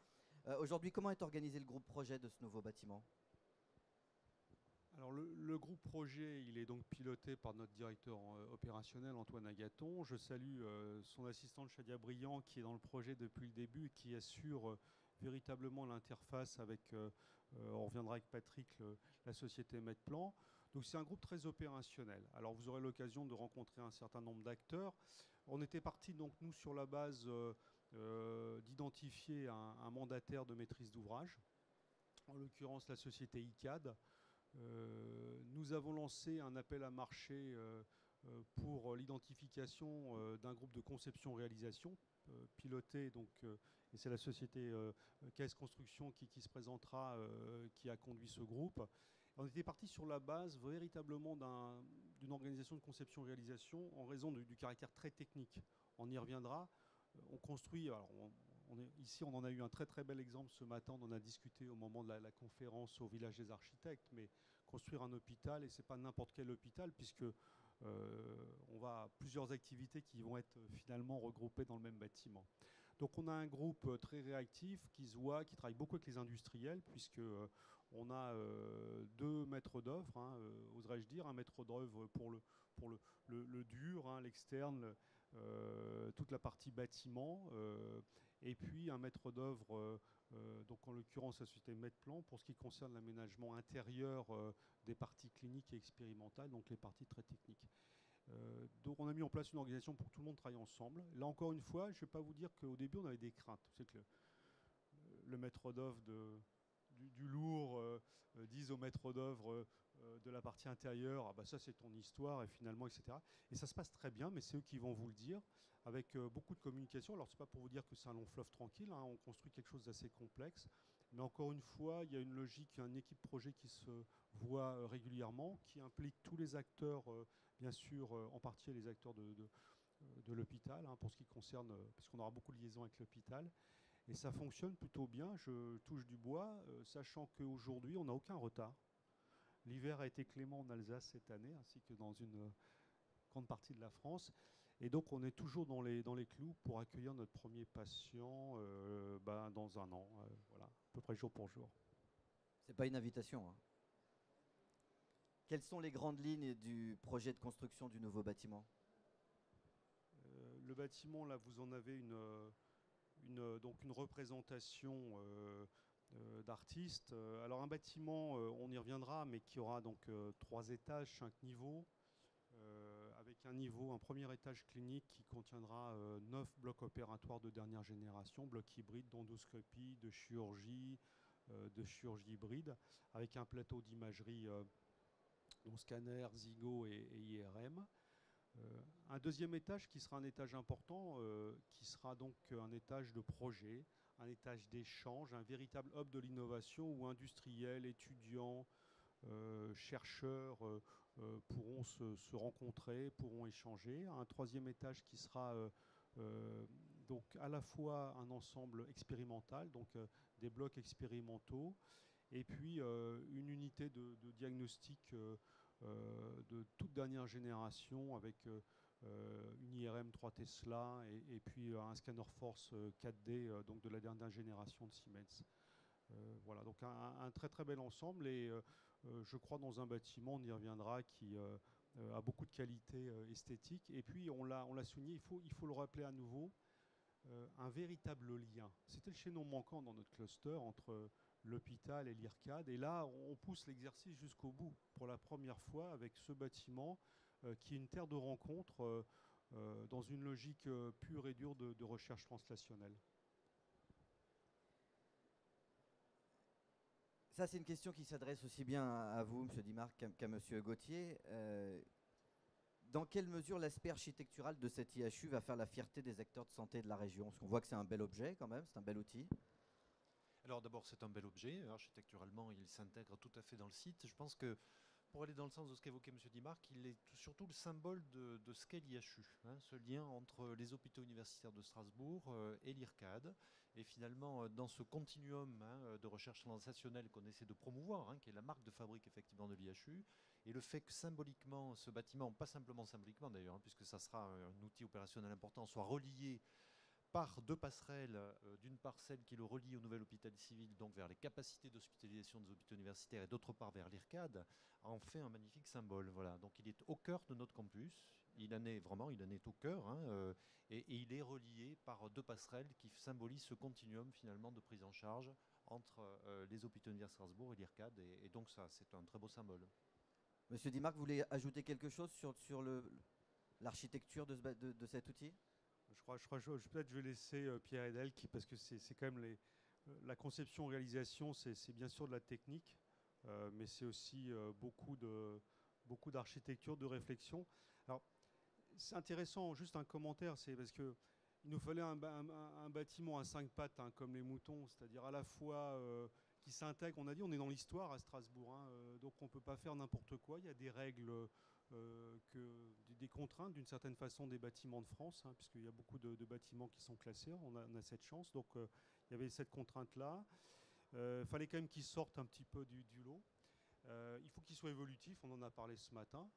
Aujourd'hui, comment est organisé le groupe projet de ce nouveau bâtiment ? Alors le groupe projet, il est donc piloté par notre directeur opérationnel, Antoine Agathon. Je salue son assistante Chadia Briand, qui est dans le projet depuis le début et qui assure véritablement l'interface avec, on reviendra avec Patrick, la société Medplan. Donc c'est un groupe très opérationnel. Alors vous aurez l'occasion de rencontrer un certain nombre d'acteurs. On était parti donc nous sur la base d'identifier un mandataire de maîtrise d'ouvrage, en l'occurrence la société ICAD. Nous avons lancé un appel à marché pour l'identification d'un groupe de conception-réalisation piloté, donc, et c'est la société KS Construction qui se présentera, qui a conduit ce groupe. On était parti sur la base véritablement d'une organisation de conception-réalisation en raison du caractère très technique. On y reviendra. On construit, alors ici on en a eu un très très bel exemple ce matin, on en a discuté au moment de la conférence au Village des Architectes, mais construire un hôpital, et c'est pas n'importe quel hôpital, puisque on va plusieurs activités qui vont être finalement regroupées dans le même bâtiment. Donc on a un groupe très réactif qui travaille beaucoup avec les industriels, puisque on a deux maîtres d'œuvre, hein, oserais-je dire, un maître d'œuvre pour le dur, hein, l'externe, toute la partie bâtiment, et puis un maître d'œuvre, donc en l'occurrence la société Medplan, pour ce qui concerne l'aménagement intérieur des parties cliniques et expérimentales, donc les parties très techniques. Donc on a mis en place une organisation pour que tout le monde travaille ensemble. Là encore une fois, je ne vais pas vous dire qu'au début on avait des craintes. C'est que le maître d'œuvre du lourd disent au maître d'œuvre de la partie intérieure, ah bah ça c'est ton histoire, et finalement, etc. Et ça se passe très bien, mais c'est eux qui vont vous le dire, avec beaucoup de communication. Alors c'est pas pour vous dire que c'est un long fleuve tranquille, hein, on construit quelque chose d'assez complexe, mais encore une fois, il y a une logique, une équipe projet qui se voit régulièrement, qui implique tous les acteurs, bien sûr, en partie les acteurs de l'hôpital, hein, pour ce qui concerne, parce qu'on aura beaucoup de liaisons avec l'hôpital. Et ça fonctionne plutôt bien, je touche du bois, sachant qu'aujourd'hui, on n'a aucun retard. L'hiver a été clément en Alsace cette année, ainsi que dans une grande partie de la France. Et donc, on est toujours dans les clous pour accueillir notre premier patient dans un an, voilà, à peu près jour pour jour. C'est pas une invitation, hein. Quelles sont les grandes lignes du projet de construction du nouveau bâtiment? Le bâtiment, là, vous en avez donc une représentation d'artistes. Alors un bâtiment, on y reviendra, mais qui aura donc 3 étages, 5 niveaux, avec un premier étage clinique qui contiendra 9 blocs opératoires de dernière génération, blocs hybrides d'endoscopie, de chirurgie hybride, avec un plateau d'imagerie, dont scanner, Zygo et IRM. Un deuxième étage qui sera un étage important, qui sera donc un étage de projet, un étage d'échange, un véritable hub de l'innovation où industriels, étudiants, chercheurs pourront se rencontrer, pourront échanger. Un troisième étage qui sera donc à la fois un ensemble expérimental, donc des blocs expérimentaux, et puis une unité de diagnostic de toute dernière génération avec une IRM 3 Tesla et puis un scanner Force 4D donc de la dernière génération de Siemens. Voilà, donc un très très bel ensemble, et je crois dans un bâtiment, on y reviendra, qui a beaucoup de qualité esthétique. Et puis on l'a souligné, il faut le rappeler à nouveau, un véritable lien. C'était le chaînon manquant dans notre cluster entre l'hôpital et l'IRCAD. Et là, on pousse l'exercice jusqu'au bout pour la première fois avec ce bâtiment qui est une terre de rencontre dans une logique pure et dure de recherche translationnelle. Ça, c'est une question qui s'adresse aussi bien à vous, M. Dimarc, qu'à M. Gauthier. Dans quelle mesure l'aspect architectural de cet IHU va faire la fierté des acteurs de santé de la région? Parce qu'on voit que c'est un bel objet quand même, c'est un bel outil. Alors d'abord, c'est un bel objet. Architecturalement, il s'intègre tout à fait dans le site. Je pense que, pour aller dans le sens de ce qu'évoquait M. Dimarc, il est surtout le symbole de ce qu'est l'IHU, hein, ce lien entre les hôpitaux universitaires de Strasbourg et l'IRCAD. Et finalement, dans ce continuum de recherche translationnelle qu'on essaie de promouvoir, hein, qui est la marque de fabrique effectivement de l'IHU, et le fait que symboliquement, ce bâtiment, pas simplement symboliquement d'ailleurs, hein, puisque ça sera un outil opérationnel important, soit relié par 2 passerelles, d'une part celle qui le relie au nouvel hôpital civil, donc vers les capacités d'hospitalisation des hôpitaux universitaires, et d'autre part vers l'IRCAD, en fait un magnifique symbole. Voilà. Donc il est au cœur de notre campus, il en est au cœur, hein, et il est relié par 2 passerelles qui symbolisent ce continuum finalement de prise en charge entre les hôpitaux universitaires de Strasbourg et l'IRCAD, et donc ça, c'est un très beau symbole. Monsieur Dimarc, vous voulez ajouter quelque chose sur l'architecture de cet outil? Peut-être je vais laisser Pierre Edel, parce que c'est quand même la conception-réalisation, c'est bien sûr de la technique, mais c'est aussi beaucoup d'architecture, de réflexion. Alors, c'est intéressant, juste un commentaire, c'est parce que il nous fallait un bâtiment à 5 pattes, hein, comme les moutons, c'est-à-dire à la fois qui s'intègre. On a dit, on est dans l'histoire à Strasbourg, hein, donc on ne peut pas faire n'importe quoi. Il y a des règles des contraintes d'une certaine façon des bâtiments de France, hein, puisqu'il y a beaucoup de bâtiments qui sont classés, on a cette chance, donc il y avait cette contrainte-là. Il fallait quand même qu'ils sortent un petit peu du lot. Il faut qu'ils soient évolutifs, on en a parlé ce matin.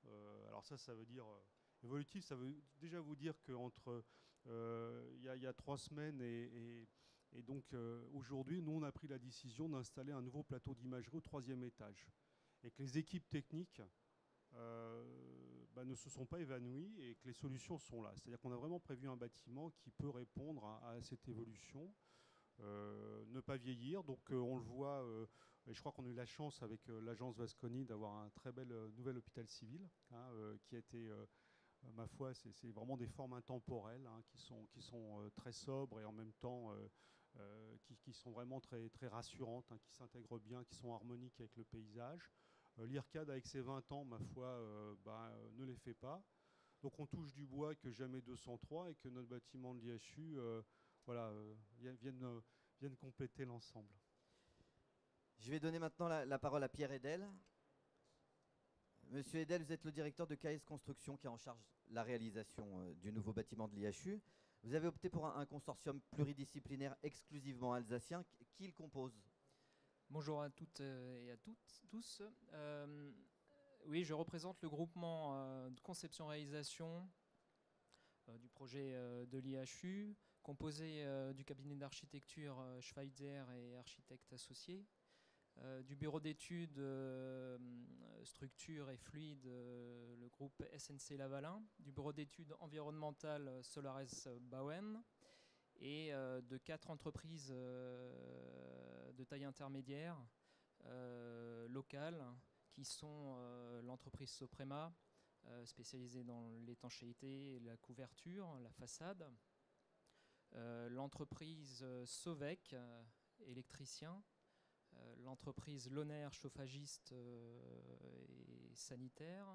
Alors ça veut dire... évolutif, ça veut déjà vous dire qu'entre il y a 3 semaines et donc aujourd'hui, nous on a pris la décision d'installer un nouveau plateau d'imagerie au 3e étage. Et que les équipes techniques ne se sont pas évanouies et que les solutions sont là. C'est-à-dire qu'on a vraiment prévu un bâtiment qui peut répondre à cette évolution, ne pas vieillir. Donc on le voit, et je crois qu'on a eu la chance avec l'agence Vasconi d'avoir un très bel nouvel hôpital civil, hein, qui a été, ma foi, c'est vraiment des formes intemporelles, hein, qui sont très sobres et en même temps qui sont vraiment très, très rassurantes, hein, qui s'intègrent bien, qui sont harmoniques avec le paysage. L'IRCAD, avec ses 20 ans, ma foi, ne les fait pas. Donc on touche du bois que jamais 203 et que notre bâtiment de l'IHU viennent compléter l'ensemble. Je vais donner maintenant la parole à Pierre Edel. Monsieur Edel, vous êtes le directeur de KS Construction qui est en charge de la réalisation du nouveau bâtiment de l'IHU. Vous avez opté pour un consortium pluridisciplinaire exclusivement alsacien. Qui le compose ? Bonjour à toutes et à tous. Oui, je représente le groupement de conception-réalisation du projet de l'IHU, composé du cabinet d'architecture Schweitzer et architectes associés, du bureau d'études structure et fluide, le groupe SNC Lavalin, du bureau d'études environnementales Solares Bauen, et de 4 entreprises de taille intermédiaire locales qui sont l'entreprise Soprema, spécialisée dans l'étanchéité, la couverture, la façade, l'entreprise Sovec, électricien, l'entreprise Loner, chauffagiste et sanitaire,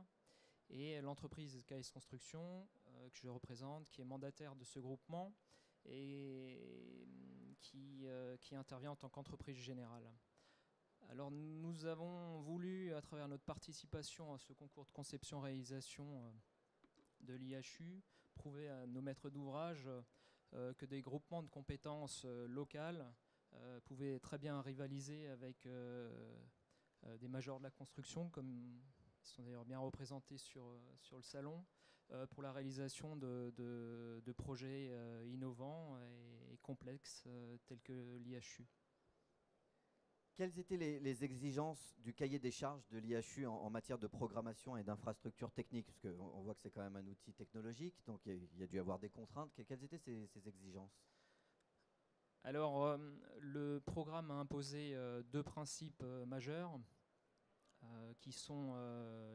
et l'entreprise KS Construction, que je représente, qui est mandataire de ce groupement et qui intervient en tant qu'entreprise générale. Alors nous avons voulu, à travers notre participation à ce concours de conception-réalisation de l'IHU, prouver à nos maîtres d'ouvrage que des groupements de compétences locales pouvaient très bien rivaliser avec des majors de la construction, comme ils sont d'ailleurs bien représentés sur le salon, pour la réalisation de projets innovants et complexes tels que l'IHU. Quelles étaient les exigences du cahier des charges de l'IHU en matière de programmation et d'infrastructures techniques ? Parce qu'on voit que c'est quand même un outil technologique, donc il y a dû y avoir des contraintes. Quelles étaient ces exigences ? Alors, le programme a imposé 2 principes majeurs, qui sont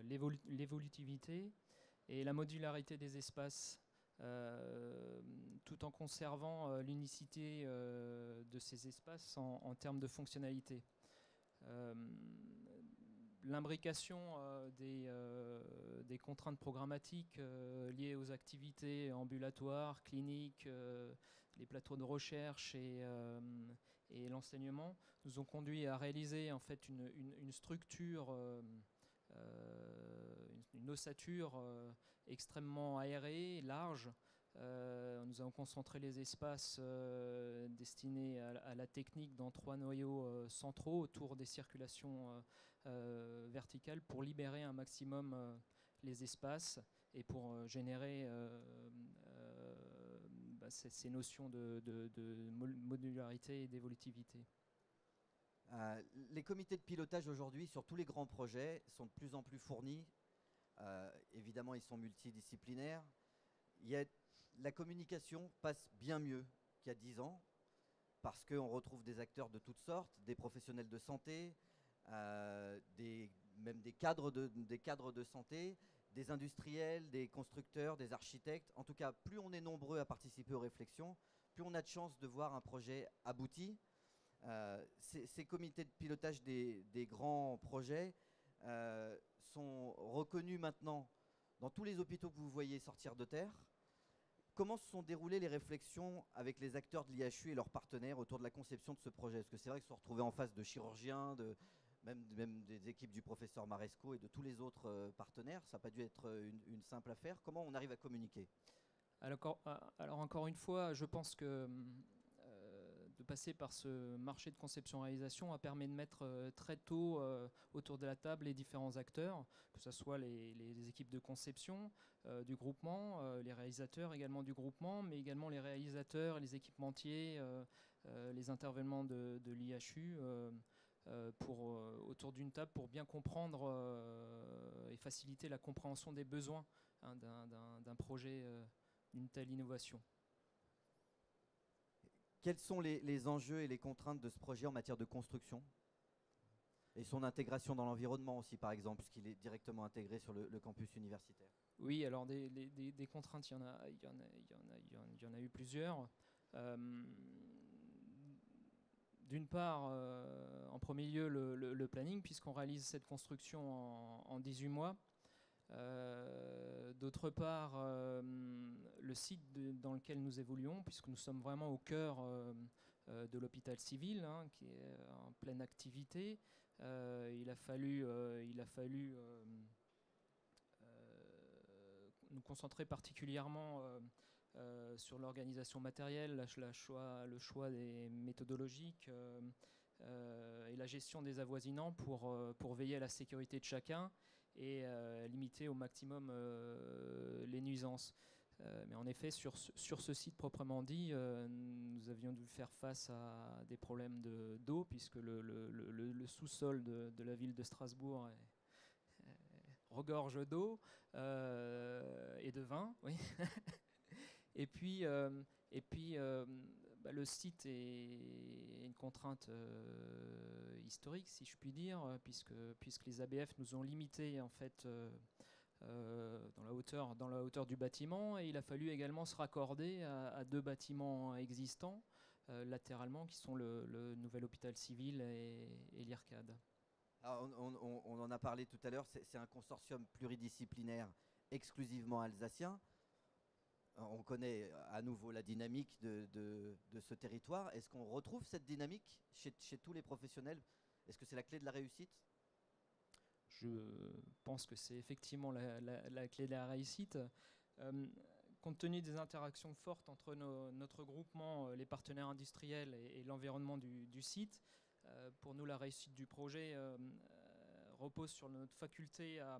l'évolutivité et la modularité des espaces, tout en conservant l'unicité de ces espaces en termes de fonctionnalité. L'imbrication des contraintes programmatiques liées aux activités ambulatoires, cliniques, les plateaux de recherche et l'enseignement nous ont conduit à réaliser en fait une structure, une ossature extrêmement aérée, large. Nous avons concentré les espaces destinés à la technique dans 3 noyaux centraux autour des circulations verticales pour libérer un maximum les espaces et pour générer ces notions de modularité et d'évolutivité. Les comités de pilotage aujourd'hui sur tous les grands projets sont de plus en plus fournis. Évidemment, ils sont multidisciplinaires. La communication passe bien mieux qu'il y a 10 ans parce qu'on retrouve des acteurs de toutes sortes, des professionnels de santé, même des cadres de santé, des industriels, des constructeurs, des architectes. En tout cas, plus on est nombreux à participer aux réflexions, plus on a de chances de voir un projet abouti. Ces comités de pilotage des grands projets sont reconnus maintenant dans tous les hôpitaux que vous voyez sortir de terre. Comment se sont déroulées les réflexions avec les acteurs de l'IHU et leurs partenaires autour de la conception de ce projet ? Parce que c'est vrai qu'ils se sont retrouvés en face de chirurgiens, même des équipes du professeur Maresco et de tous les autres partenaires. Ça n'a pas dû être une simple affaire. Comment on arrive à communiquer? Alors encore une fois, je pense que de passer par ce marché de conception-réalisation a permis de mettre très tôt autour de la table les différents acteurs, que ce soit les équipes de conception du groupement, les réalisateurs également du groupement, mais également les réalisateurs, les équipementiers, les intervenants de l'IHU autour d'une table pour bien comprendre et faciliter la compréhension des besoins hein, d'un projet d'une telle innovation. Quels sont les enjeux et les contraintes de ce projet en matière de construction et son intégration dans l'environnement aussi, par exemple, puisqu'il est directement intégré sur le campus universitaire? Oui, alors des contraintes, il y en a eu plusieurs. D'une part, en premier lieu, le planning, puisqu'on réalise cette construction en 18 mois. D'autre part, le site dans lequel nous évoluons, puisque nous sommes vraiment au cœur de l'hôpital civil, hein, qui est en pleine activité. Il a fallu nous concentrer particulièrement sur l'organisation matérielle, le choix des méthodologiques et la gestion des avoisinants pour veiller à la sécurité de chacun et limiter au maximum les nuisances. Mais en effet, sur ce site proprement dit, nous avions dû faire face à des problèmes d'eau, puisque le sous-sol de la ville de Strasbourg regorge d'eau et de vin, oui. Et puis le site est une contrainte historique, si je puis dire, puisque les ABF nous ont limités en fait dans la hauteur du bâtiment, et il a fallu également se raccorder à deux bâtiments existants latéralement, qui sont le nouvel hôpital civil et l'IRCAD. On en a parlé tout à l'heure, c'est un consortium pluridisciplinaire exclusivement alsacien. On connaît à nouveau la dynamique de ce territoire. Est-ce qu'on retrouve cette dynamique chez tous les professionnels? Est-ce que c'est la clé de la réussite? Je pense que c'est effectivement la clé de la réussite. Compte tenu des interactions fortes entre notre groupement, les partenaires industriels et l'environnement du site, pour nous, la réussite du projet repose sur notre faculté à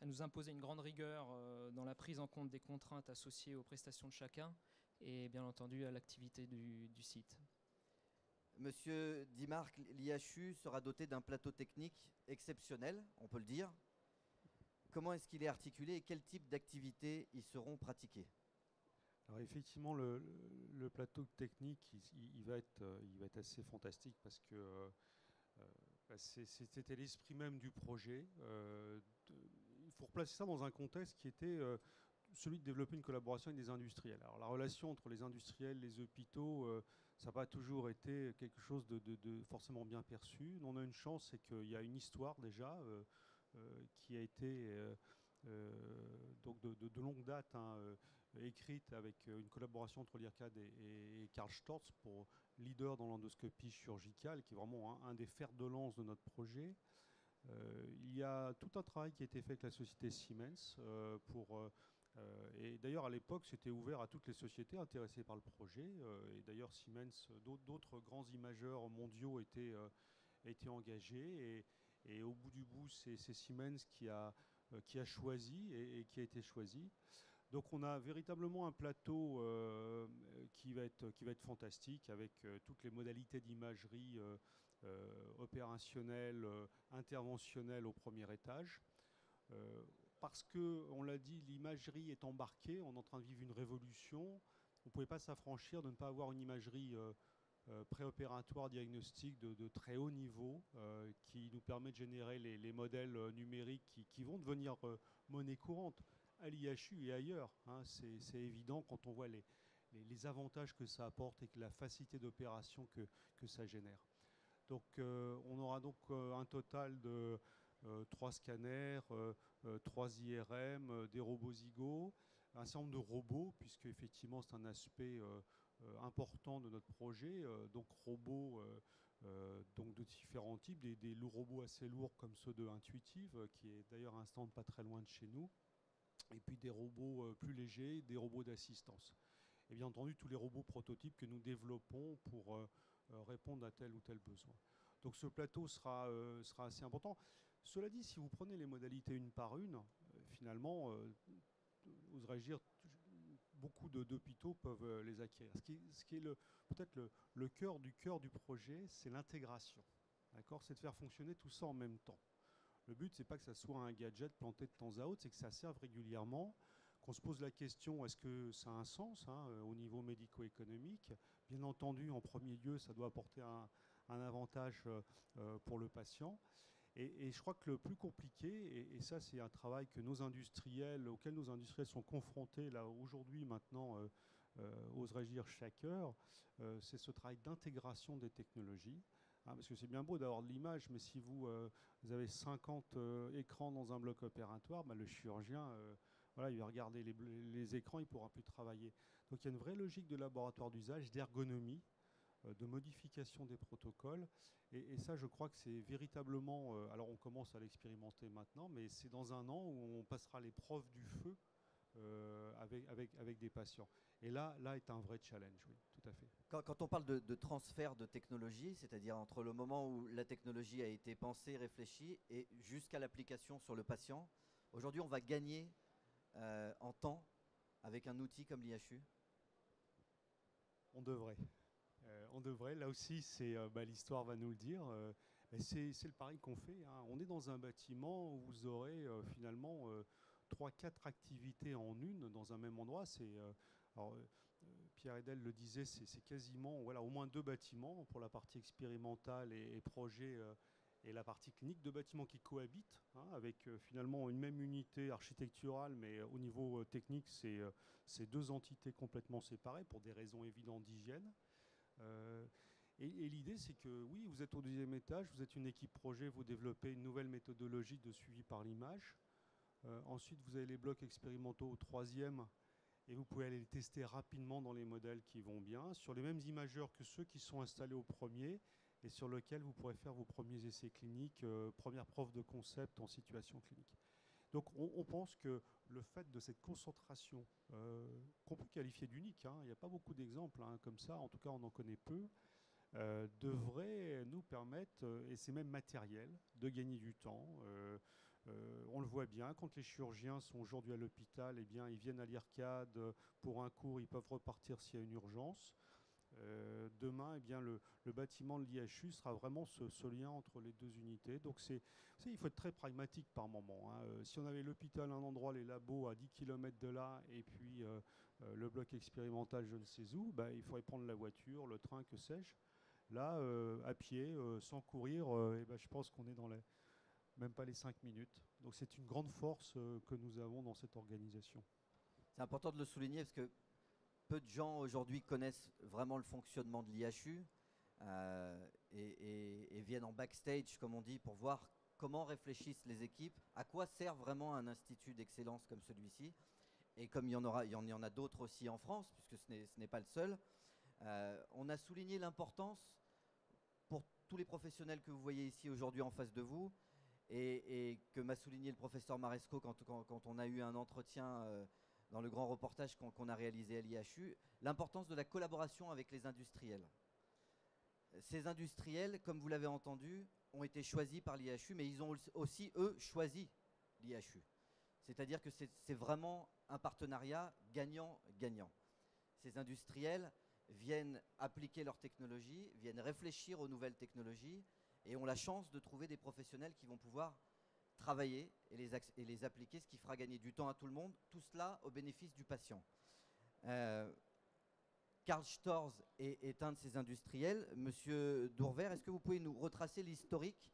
nous imposer une grande rigueur dans la prise en compte des contraintes associées aux prestations de chacun et bien entendu à l'activité du site. Monsieur Dimarc, l'IHU sera doté d'un plateau technique exceptionnel, on peut le dire. Comment est-ce qu'il est articulé et quel type d'activités y seront pratiquées? Alors effectivement, le plateau technique, il va être assez fantastique parce que c'était l'esprit même du projet. Il faut replacer ça dans un contexte qui était celui de développer une collaboration avec des industriels. Alors la relation entre les industriels, les hôpitaux, ça n'a pas toujours été quelque chose de forcément bien perçu. On a une chance, c'est qu'il y a une histoire déjà qui a été donc de longue date écrite avec une collaboration entre l'IRCAD et Karl Storz, pour leader dans l'endoscopie chirurgicale, qui est vraiment un des fers de lance de notre projet. Il y a tout un travail qui a été fait avec la société Siemens et d'ailleurs à l'époque c'était ouvert à toutes les sociétés intéressées par le projet et d'ailleurs Siemens, d'autres grands imageurs mondiaux étaient engagés et au bout du bout c'est Siemens qui a choisi et qui a été choisi. Donc on a véritablement un plateau qui va être fantastique avec toutes les modalités d'imagerie opérationnelle, interventionnelle au premier étage. Parce que, on l'a dit, l'imagerie est embarquée, on est en train de vivre une révolution. On ne pouvait pas s'affranchir de ne pas avoir une imagerie préopératoire diagnostique de très haut niveau qui nous permet de générer les modèles numériques qui vont devenir monnaie courante à l'IHU et ailleurs. Hein. C'est évident quand on voit les avantages que ça apporte et que la facilité d'opération que ça génère. Donc on aura donc un total de 3 scanners, 3 IRM, des robots Zygo, un certain nombre de robots, puisque effectivement c'est un aspect important de notre projet. Donc robots donc de différents types, des robots assez lourds comme ceux de Intuitive, qui est d'ailleurs un stand pas très loin de chez nous, et puis des robots plus légers, des robots d'assistance. Et bien entendu, tous les robots prototypes que nous développons pour répondre à tel ou tel besoin. Donc ce plateau sera assez important. Cela dit, si vous prenez les modalités une par une, finalement, oserais-je dire, beaucoup d'hôpitaux peuvent les acquérir. Ce qui est peut-être le cœur du projet, c'est l'intégration. D'accord, c'est de faire fonctionner tout ça en même temps. Le but, c'est pas que ça soit un gadget planté de temps à autre, c'est que ça serve régulièrement, qu'on se pose la question, est-ce que ça a un sens au niveau médico-économique? Bien entendu, en premier lieu, ça doit apporter un avantage pour le patient. Et je crois que le plus compliqué, et ça c'est un travail que auquel nos industriels sont confrontés là aujourd'hui maintenant, oserais-je dire chaque heure, c'est ce travail d'intégration des technologies. Parce que c'est bien beau d'avoir de l'image, mais si vous avez 50 écrans dans un bloc opératoire, le chirurgien, voilà, il va regarder les écrans, il ne pourra plus travailler. Donc il y a une vraie logique de laboratoire d'usage, d'ergonomie, de modification des protocoles. Et ça, je crois que c'est véritablement... alors, on commence à l'expérimenter maintenant, mais c'est dans un an où on passera l'épreuve du feu avec des patients. Et là est un vrai challenge, oui, tout à fait. Quand on parle de transfert de technologie, c'est-à-dire entre le moment où la technologie a été pensée, réfléchie, et jusqu'à l'application sur le patient, aujourd'hui, on va gagner en temps avec un outil comme l'IHU? On devrait. On devrait. Là aussi, l'histoire va nous le dire. C'est le pari qu'on fait. On est dans un bâtiment où vous aurez finalement 3-4 activités en une dans un même endroit. Pierre Edel le disait, c'est quasiment au moins 2 bâtiments pour la partie expérimentale et projet et la partie clinique, 2 bâtiments qui cohabitent avec finalement une même unité architecturale, mais au niveau technique, c'est 2 entités complètement séparées pour des raisons évidentes d'hygiène. Et l'idée, c'est que oui, vous êtes au 2e étage, vous êtes une équipe projet, vous développez une nouvelle méthodologie de suivi par l'image. Ensuite, vous avez les blocs expérimentaux au 3e et vous pouvez aller les tester rapidement dans les modèles qui vont bien, sur les mêmes imageurs que ceux qui sont installés au 1er et sur lesquels vous pourrez faire vos premiers essais cliniques, premières preuves de concept en situation clinique. Donc on pense que le fait de cette concentration, qu'on peut qualifier d'unique, il n'y a pas beaucoup d'exemples comme ça, en tout cas on en connaît peu, devrait nous permettre, et c'est même matériel, de gagner du temps. On le voit bien, quand les chirurgiens sont aujourd'hui à l'hôpital, eh bien, ils viennent à l'IRCAD pour un cours, ils peuvent repartir s'il y a une urgence. Demain, eh bien, le bâtiment de l'IHU sera vraiment ce lien entre les 2 unités. Donc il faut être très pragmatique par moment. Si on avait l'hôpital à un endroit, les labos à 10 km de là, et puis le bloc expérimental je ne sais où, il faudrait prendre la voiture, le train, que sais-je. Là, à pied, sans courir, je pense qu'on est dans même pas les 5 minutes. Donc c'est une grande force que nous avons dans cette organisation. C'est important de le souligner parce que peu de gens aujourd'hui connaissent vraiment le fonctionnement de l'IHU et viennent en backstage, comme on dit, pour voir comment réfléchissent les équipes, à quoi sert vraiment un institut d'excellence comme celui-ci. Et comme il y en a d'autres aussi en France, puisque ce n'est pas le seul, on a souligné l'importance pour tous les professionnels que vous voyez ici aujourd'hui en face de vous, et que m'a souligné le professeur Maresco quand on a eu un entretien dans le grand reportage qu'on a réalisé à l'IHU, l'importance de la collaboration avec les industriels. Ces industriels, comme vous l'avez entendu, ont été choisis par l'IHU, mais ils ont aussi, eux, choisi l'IHU. C'est-à-dire que c'est vraiment un partenariat gagnant-gagnant. Ces industriels viennent appliquer leur technologie, viennent réfléchir aux nouvelles technologies et ont la chance de trouver des professionnels qui vont pouvoir travailler et les appliquer, ce qui fera gagner du temps à tout le monde, tout cela au bénéfice du patient. Karl Storz est un de ces industriels. Monsieur Dourvert, est-ce que vous pouvez nous retracer l'historique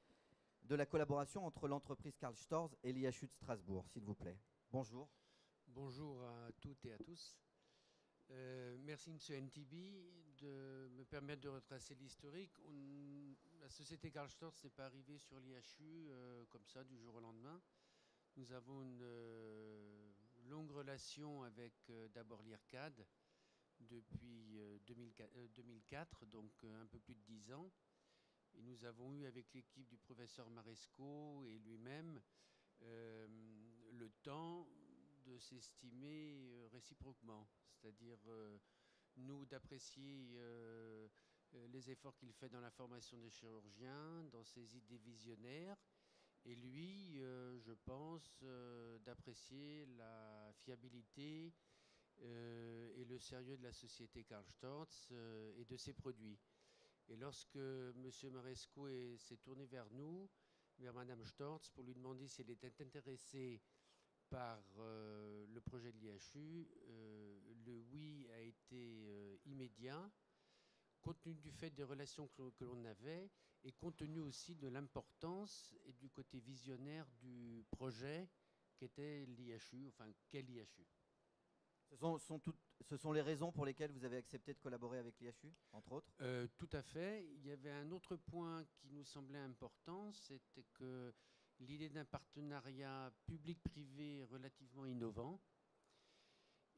de la collaboration entre l'entreprise Karl Storz et l'IHU de Strasbourg, s'il vous plaît? Bonjour. Bonjour à toutes et à tous. Merci Monsieur NTB de me permettre de retracer l'historique. La société Karl Storz n'est pas arrivée sur l'IHU comme ça du jour au lendemain. Nous avons une longue relation avec d'abord l'IRCAD depuis 2004, donc un peu plus de 10 ans. Et nous avons eu avec l'équipe du professeur Maresco et lui-même le temps de s'estimer réciproquement, c'est-à-dire nous d'apprécier les efforts qu'il fait dans la formation des chirurgiens, dans ses idées visionnaires, et lui, je pense, d'apprécier la fiabilité et le sérieux de la société Karl Storz et de ses produits. Et lorsque M. Maresco s'est tourné vers nous, vers Mme Storz, pour lui demander si elle était intéressée par le projet de l'IHU, le oui a été immédiat, compte tenu du fait des relations que l'on avait et compte tenu aussi de l'importance et du côté visionnaire du projet qu'était l'IHU, enfin qu'est l'IHU. Ce sont les raisons pour lesquelles vous avez accepté de collaborer avec l'IHU, entre autres? Tout à fait. Il y avait un autre point qui nous semblait important, c'était que l'idée d'un partenariat public-privé relativement innovant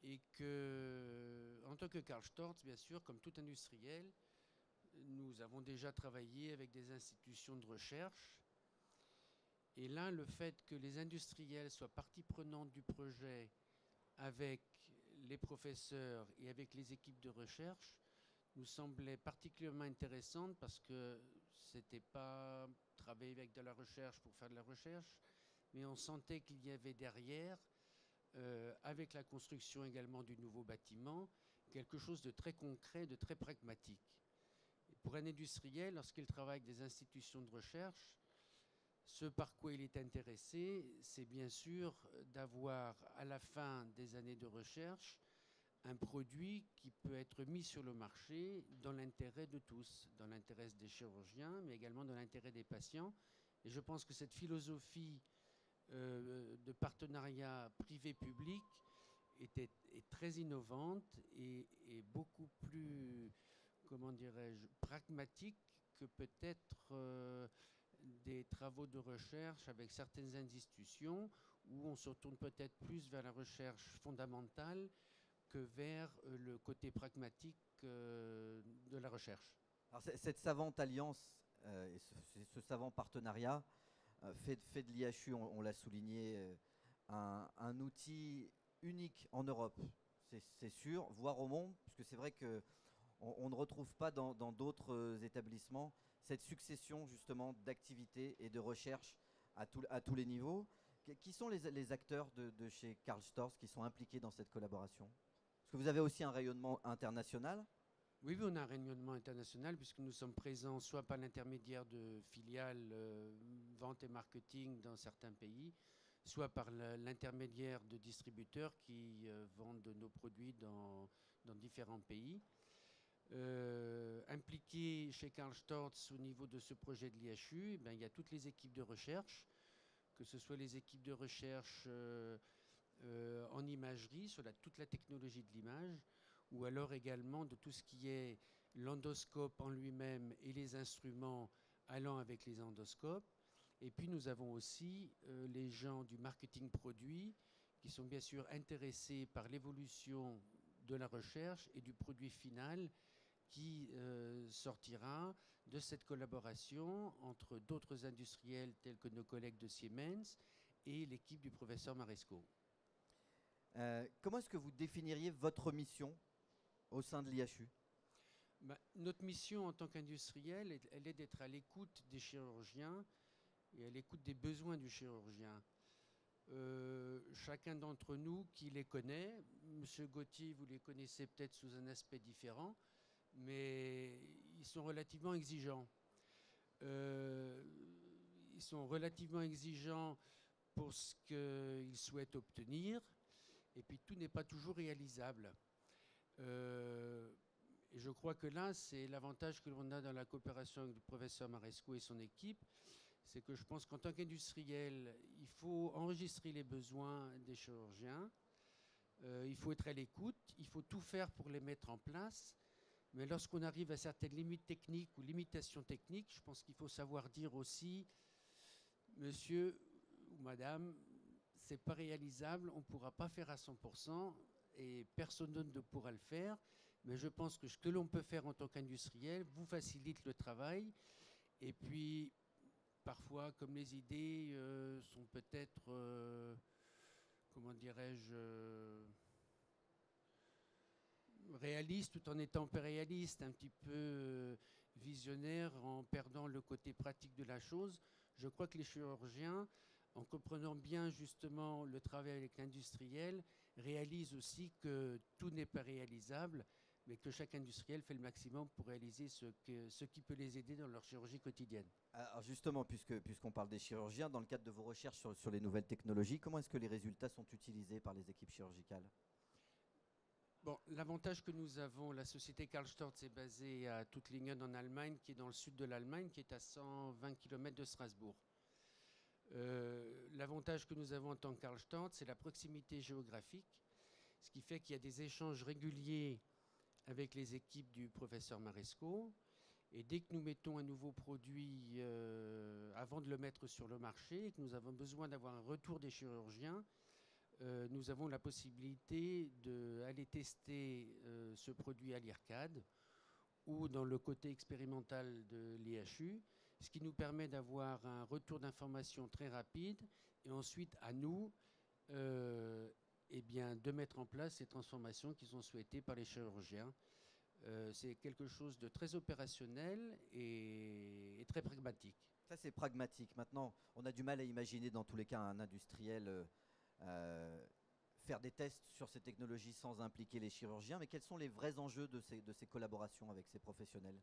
et que, en tant que Karl Storz, bien sûr, comme tout industriel, nous avons déjà travaillé avec des institutions de recherche. Et là, le fait que les industriels soient partie prenante du projet avec les professeurs et avec les équipes de recherche nous semblait particulièrement intéressante parce que c'était pas travailler avec de la recherche pour faire de la recherche, mais on sentait qu'il y avait derrière, avec la construction également du nouveau bâtiment, quelque chose de très concret, de très pragmatique. Et pour un industriel, lorsqu'il travaille avec des institutions de recherche, ce par quoi il est intéressé, c'est bien sûr d'avoir à la fin des années de recherche un produit qui peut être mis sur le marché dans l'intérêt de tous, dans l'intérêt des chirurgiens, mais également dans l'intérêt des patients. Et je pense que cette philosophie de partenariat privé-public est très innovante et beaucoup plus, comment dirais-je, pragmatique que peut-être des travaux de recherche avec certaines institutions où on se tourne peut-être plus vers la recherche fondamentale que vers le côté pragmatique de la recherche. Alors, cette savante alliance et ce savant partenariat fait de l'IHU, on l'a souligné, un outil unique en Europe, c'est sûr, voire au monde, parce que c'est vrai qu'on ne retrouve pas dans d'autres établissements cette succession justement d'activités et de recherche à tous les niveaux. Qui sont les acteurs de chez Karl Storz qui sont impliqués dans cette collaboration? Est-ce que vous avez aussi un rayonnement international? Oui, on a un rayonnement international puisque nous sommes présents soit par l'intermédiaire de filiales vente et marketing dans certains pays, soit par l'intermédiaire de distributeurs qui vendent nos produits dans différents pays. Impliqués chez Karl Storz au niveau de ce projet de l'IHU, il y a toutes les équipes de recherche, que ce soit les équipes de recherche en imagerie, sur toute la technologie de l'image, ou alors également de tout ce qui est l'endoscope en lui-même et les instruments allant avec les endoscopes. Et puis nous avons aussi les gens du marketing produit qui sont bien sûr intéressés par l'évolution de la recherche et du produit final qui sortira de cette collaboration entre d'autres industriels tels que nos collègues de Siemens et l'équipe du professeur Maresco. Comment est-ce que vous définiriez votre mission au sein de l'IHU? Notre mission en tant qu'industriel, elle est d'être à l'écoute des chirurgiens et à l'écoute des besoins du chirurgien. Chacun d'entre nous qui les connaît, Monsieur Gauthier, vous les connaissez peut-être sous un aspect différent, mais ils sont relativement exigeants. Ils sont relativement exigeants pour ce qu'ils souhaitent obtenir, et puis tout n'est pas toujours réalisable. Et je crois que là, c'est l'avantage que l'on a dans la coopération avec le professeur Maresco et son équipe, c'est que je pense qu'en tant qu'industriel, il faut enregistrer les besoins des chirurgiens, il faut être à l'écoute, il faut tout faire pour les mettre en place, mais lorsqu'on arrive à certaines limites techniques ou limitations techniques, je pense qu'il faut savoir dire aussi, monsieur ou madame, c'est pas réalisable, on ne pourra pas faire à 100% et personne d'autre ne pourra le faire. Mais je pense que ce que l'on peut faire en tant qu'industriel vous facilite le travail Et puis, parfois, comme les idées sont peut-être, comment dirais-je, réalistes tout en étant peu réalistes, un petit peu visionnaires en perdant le côté pratique de la chose. Je crois que les chirurgiens, en comprenant bien justement le travail avec l'industriel, réalisent aussi que tout n'est pas réalisable, mais que chaque industriel fait le maximum pour réaliser ce qui peut les aider dans leur chirurgie quotidienne. Alors justement, puisqu'on parle des chirurgiens, dans le cadre de vos recherches sur les nouvelles technologies, comment est-ce que les résultats sont utilisés par les équipes chirurgicales? Bon, l'avantage que nous avons, la société Karl Storz est basée à Tuttlingen en Allemagne, qui est dans le sud de l'Allemagne, qui est à 120 km de Strasbourg. L'avantage que nous avons en tant que Karl Storz, c'est la proximité géographique, ce qui fait qu'il y a des échanges réguliers avec les équipes du professeur Maresco. Et dès que nous mettons un nouveau produit, avant de le mettre sur le marché, et que nous avons besoin d'avoir un retour des chirurgiens, nous avons la possibilité d'aller tester ce produit à l'IRCAD ou dans le côté expérimental de l'IHU, ce qui nous permet d'avoir un retour d'information très rapide et ensuite à nous eh bien, de mettre en place ces transformations qui sont souhaitées par les chirurgiens. C'est quelque chose de très opérationnel et très pragmatique. Ça, c'est pragmatique. Maintenant, on a du mal à imaginer dans tous les cas un industriel faire des tests sur ces technologies sans impliquer les chirurgiens. Mais quels sont les vrais enjeux de ces collaborations avec ces professionnels?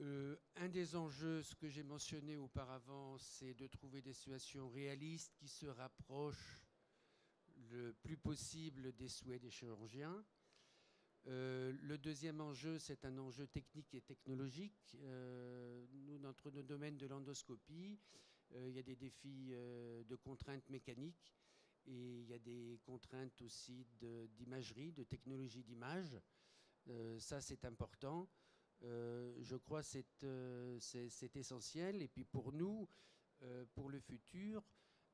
Un des enjeux, ce que j'ai mentionné auparavant, c'est de trouver des situations réalistes qui se rapprochent le plus possible des souhaits des chirurgiens. Le deuxième enjeu, c'est un enjeu technique et technologique. Nous, dans nos domaines de l'endoscopie, il y a des défis de contraintes mécaniques et il y a des contraintes aussi d'imagerie, de technologie d'image. Ça, c'est important. Je crois que c'est essentiel. Et puis pour nous, pour le futur,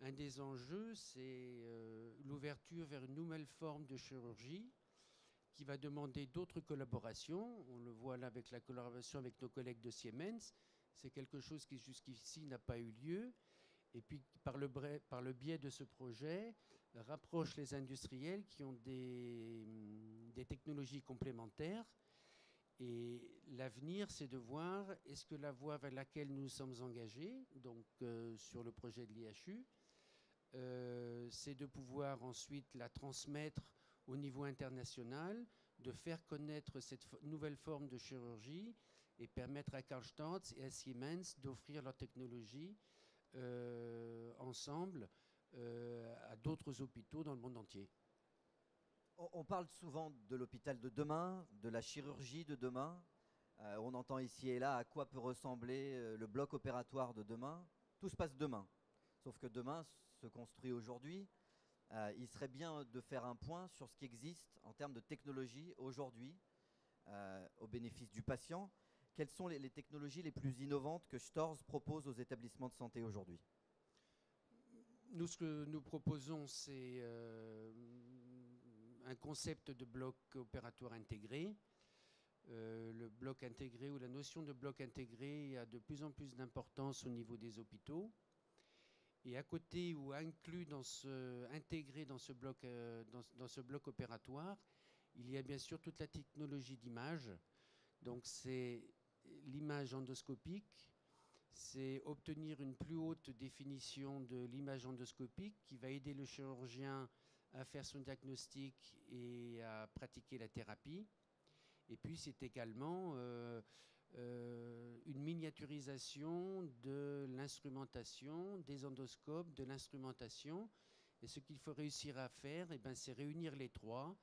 un des enjeux, c'est l'ouverture vers une nouvelle forme de chirurgie qui va demander d'autres collaborations. On le voit là avec la collaboration avec nos collègues de Siemens. C'est quelque chose qui jusqu'ici n'a pas eu lieu. Et puis par le biais de ce projet, rapproche les industriels qui ont des technologies complémentaires. Et l'avenir, c'est de voir est-ce que la voie vers laquelle nous sommes engagés, donc sur le projet de l'IHU, c'est de pouvoir ensuite la transmettre au niveau international, de faire connaître cette nouvelle forme de chirurgie et permettre à Karl Storz et à Siemens d'offrir leur technologie ensemble à d'autres hôpitaux dans le monde entier. On parle souvent de l'hôpital de demain, de la chirurgie de demain. On entend ici et là à quoi peut ressembler le bloc opératoire de demain. Tout se passe demain. Sauf que demain se construit aujourd'hui. Il serait bien de faire un point sur ce qui existe en termes de technologie aujourd'hui au bénéfice du patient. Quelles sont les technologies les plus innovantes que Storz propose aux établissements de santé aujourd'hui? Nous, ce que nous proposons, c'est un concept de bloc opératoire intégré. Le bloc intégré ou la notion de bloc intégré a de plus en plus d'importance au niveau des hôpitaux. Et à côté ou inclus intégré dans ce bloc opératoire, il y a bien sûr toute la technologie d'image. Donc c'est l'image endoscopique, c'est obtenir une plus haute définition de l'image endoscopique qui va aider le chirurgien à faire son diagnostic et à pratiquer la thérapie. Et puis c'est également une miniaturisation de l'instrumentation, des endoscopes, de l'instrumentation. Et ce qu'il faut réussir à faire, c'est réunir les trois,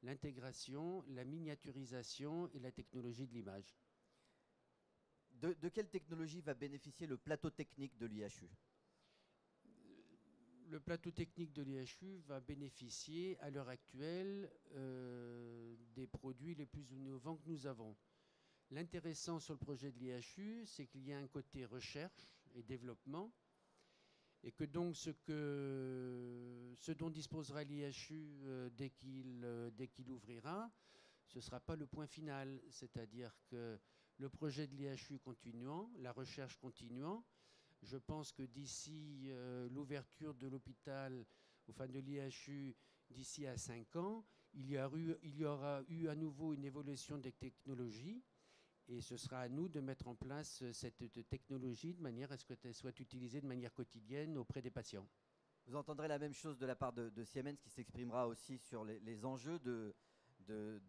l'intégration, la miniaturisation et la technologie de l'image. De quelle technologie va bénéficier le plateau technique de l'IHU? Le plateau technique de l'IHU va bénéficier à l'heure actuelle des produits les plus innovants que nous avons. L'intéressant sur le projet de l'IHU, c'est qu'il y a un côté recherche et développement et que donc ce dont disposera l'IHU dès qu'il ouvrira, ce ne sera pas le point final. C'est-à-dire que le projet de l'IHU continuant, la recherche continuant. Je pense que d'ici l'ouverture de l'hôpital, enfin de l'IHU, d'ici à 5 ans, il y aura eu à nouveau une évolution des technologies. Et ce sera à nous de mettre en place cette technologie de manière à ce qu'elle soit utilisée de manière quotidienne auprès des patients. Vous entendrez la même chose de la part de Siemens, qui s'exprimera aussi sur les enjeux de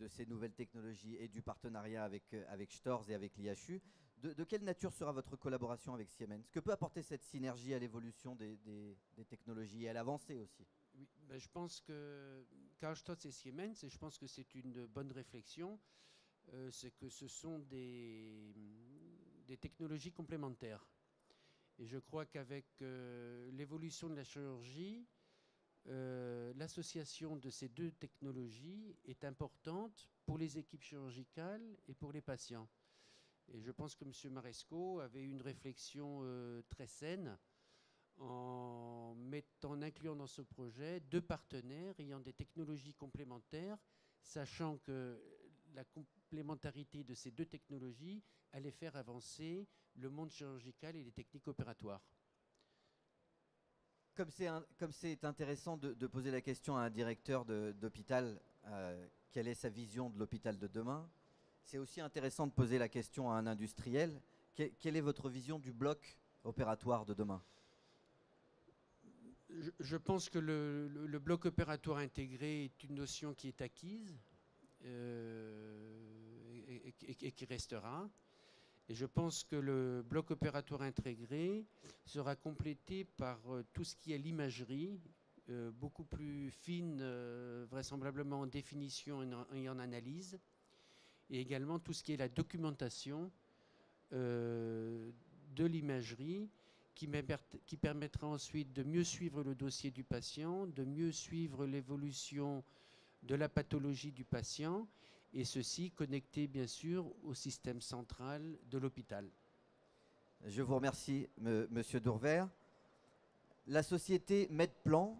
ces nouvelles technologies et du partenariat avec Storz et avec l'IHU. De quelle nature sera votre collaboration avec Siemens? Que peut apporter cette synergie à l'évolution des technologies et à l'avancée aussi? Oui, ben je pense que Karl Storz et Siemens, et je pense que c'est une bonne réflexion, c'est que ce sont des technologies complémentaires. Et je crois qu'avec l'évolution de la chirurgie, l'association de ces deux technologies est importante pour les équipes chirurgicales et pour les patients. Et je pense que M. Maresco avait eu une réflexion très saine en incluant dans ce projet deux partenaires ayant des technologies complémentaires, sachant que la complémentarité de ces deux technologies allait faire avancer le monde chirurgical et les techniques opératoires. Comme c'est intéressant de poser la question à un directeur d'hôpital, quelle est sa vision de l'hôpital de demain, c'est aussi intéressant de poser la question à un industriel. Quelle est votre vision du bloc opératoire de demain? Je pense que le bloc opératoire intégré est une notion qui est acquise et qui restera. Et je pense que le bloc opératoire intégré sera complété par tout ce qui est l'imagerie, beaucoup plus fine, vraisemblablement en définition et en analyse, et également tout ce qui est la documentation de l'imagerie, qui permettra ensuite de mieux suivre le dossier du patient, de mieux suivre l'évolution de la pathologie du patient, et ceci connecté bien sûr au système central de l'hôpital. Je vous remercie, Monsieur Dourvert. La société Medplan,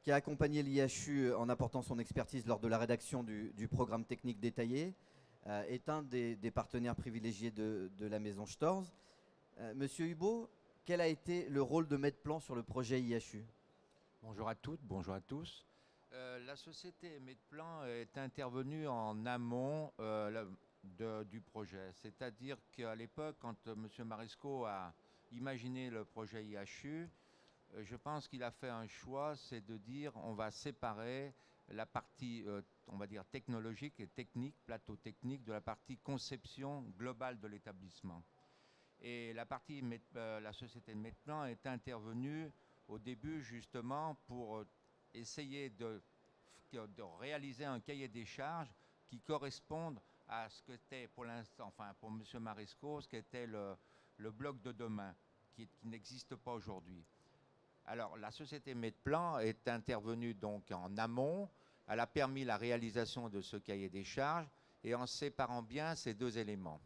qui a accompagné l'IHU en apportant son expertise lors de la rédaction du programme technique détaillé, est un des partenaires privilégiés de la maison Storz. Monsieur Hubot, quel a été le rôle de Medplan sur le projet IHU? Bonjour à toutes, bonjour à tous. La société Medplan est intervenue en amont du projet. C'est-à-dire qu'à l'époque, quand M. Maresco a imaginé le projet IHU, je pense qu'il a fait un choix, c'est de dire on va séparer la partie, on va dire, technologique et technique, plateau technique, de la partie conception globale de l'établissement. Et la société Medplan est intervenue au début justement pour essayer de réaliser un cahier des charges qui corresponde à ce qu'était pour l'instant, enfin pour M. Maresco, ce qu'était le bloc de demain, qui n'existe pas aujourd'hui. Alors la société Medplan est intervenue donc en amont, elle a permis la réalisation de ce cahier des charges et en séparant bien ces deux éléments.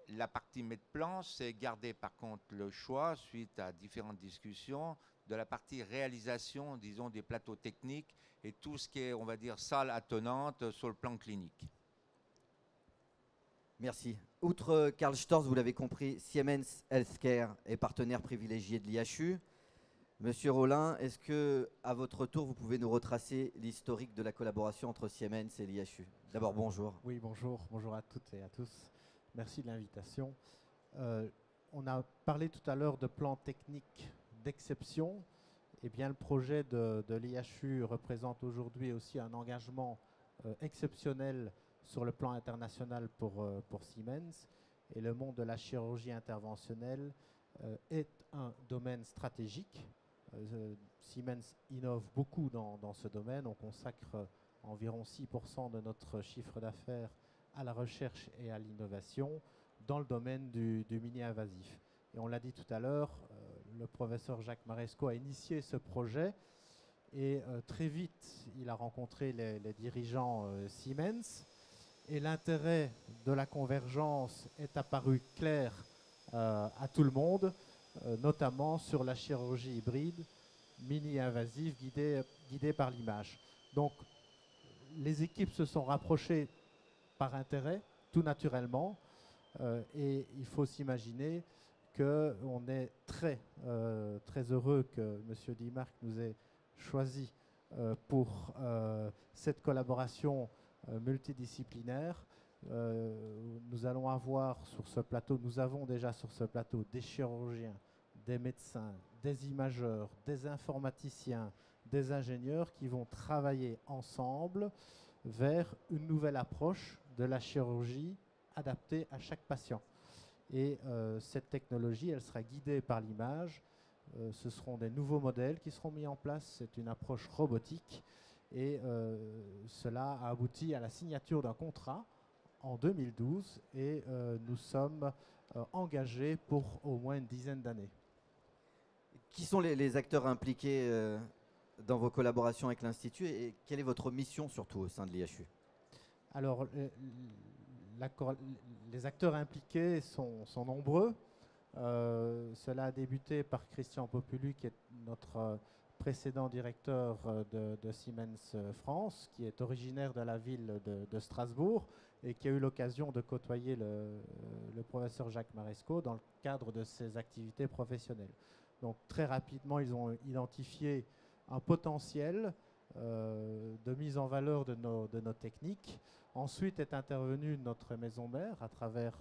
La partie Medplan s'est gardée par contre le choix, suite à différentes discussions, de la partie réalisation, disons, des plateaux techniques et tout ce qui est, on va dire, salle attenante sur le plan clinique. Merci. Outre Karl Storz, vous l'avez compris, Siemens Healthcare est partenaire privilégié de l'IHU. Monsieur Rollin, est-ce que, à votre tour, vous pouvez nous retracer l'historique de la collaboration entre Siemens et l'IHU? D'abord, bonjour. Oui, bonjour. Bonjour à toutes et à tous. Merci de l'invitation. On a parlé tout à l'heure de plans techniques d'exception. Eh bien, le projet de l'IHU représente aujourd'hui aussi un engagement exceptionnel sur le plan international pour Siemens. Et le monde de la chirurgie interventionnelle est un domaine stratégique. Siemens innove beaucoup dans ce domaine. On consacre environ 6% de notre chiffre d'affaires à la recherche et à l'innovation dans le domaine du mini-invasif. Et on l'a dit tout à l'heure, le professeur Jacques Maresco a initié ce projet et très vite, il a rencontré les dirigeants Siemens et l'intérêt de la convergence est apparu clair à tout le monde, notamment sur la chirurgie hybride mini-invasive guidée par l'image. Donc, les équipes se sont rapprochées par intérêt, tout naturellement. Et il faut s'imaginer qu'on est très heureux que M. Dimarc nous ait choisi pour cette collaboration multidisciplinaire. Nous allons avoir sur ce plateau, nous avons déjà sur ce plateau des chirurgiens, des médecins, des imageurs, des informaticiens, des ingénieurs qui vont travailler ensemble vers une nouvelle approche de la chirurgie adaptée à chaque patient. Et cette technologie, elle sera guidée par l'image. Ce seront des nouveaux modèles qui seront mis en place. C'est une approche robotique. Et cela a abouti à la signature d'un contrat en 2012. Et nous sommes engagés pour au moins une dizaine d'années. Qui sont les acteurs impliqués dans vos collaborations avec l'Institut et quelle est votre mission surtout au sein de l'IHU? Alors, les acteurs impliqués sont nombreux. Cela a débuté par Christian Populu, qui est notre précédent directeur de Siemens France, qui est originaire de la ville de Strasbourg et qui a eu l'occasion de côtoyer le professeur Jacques Marescot dans le cadre de ses activités professionnelles. Donc très rapidement, ils ont identifié un potentiel de mise en valeur de nos techniques. Ensuite est intervenue notre maison mère à travers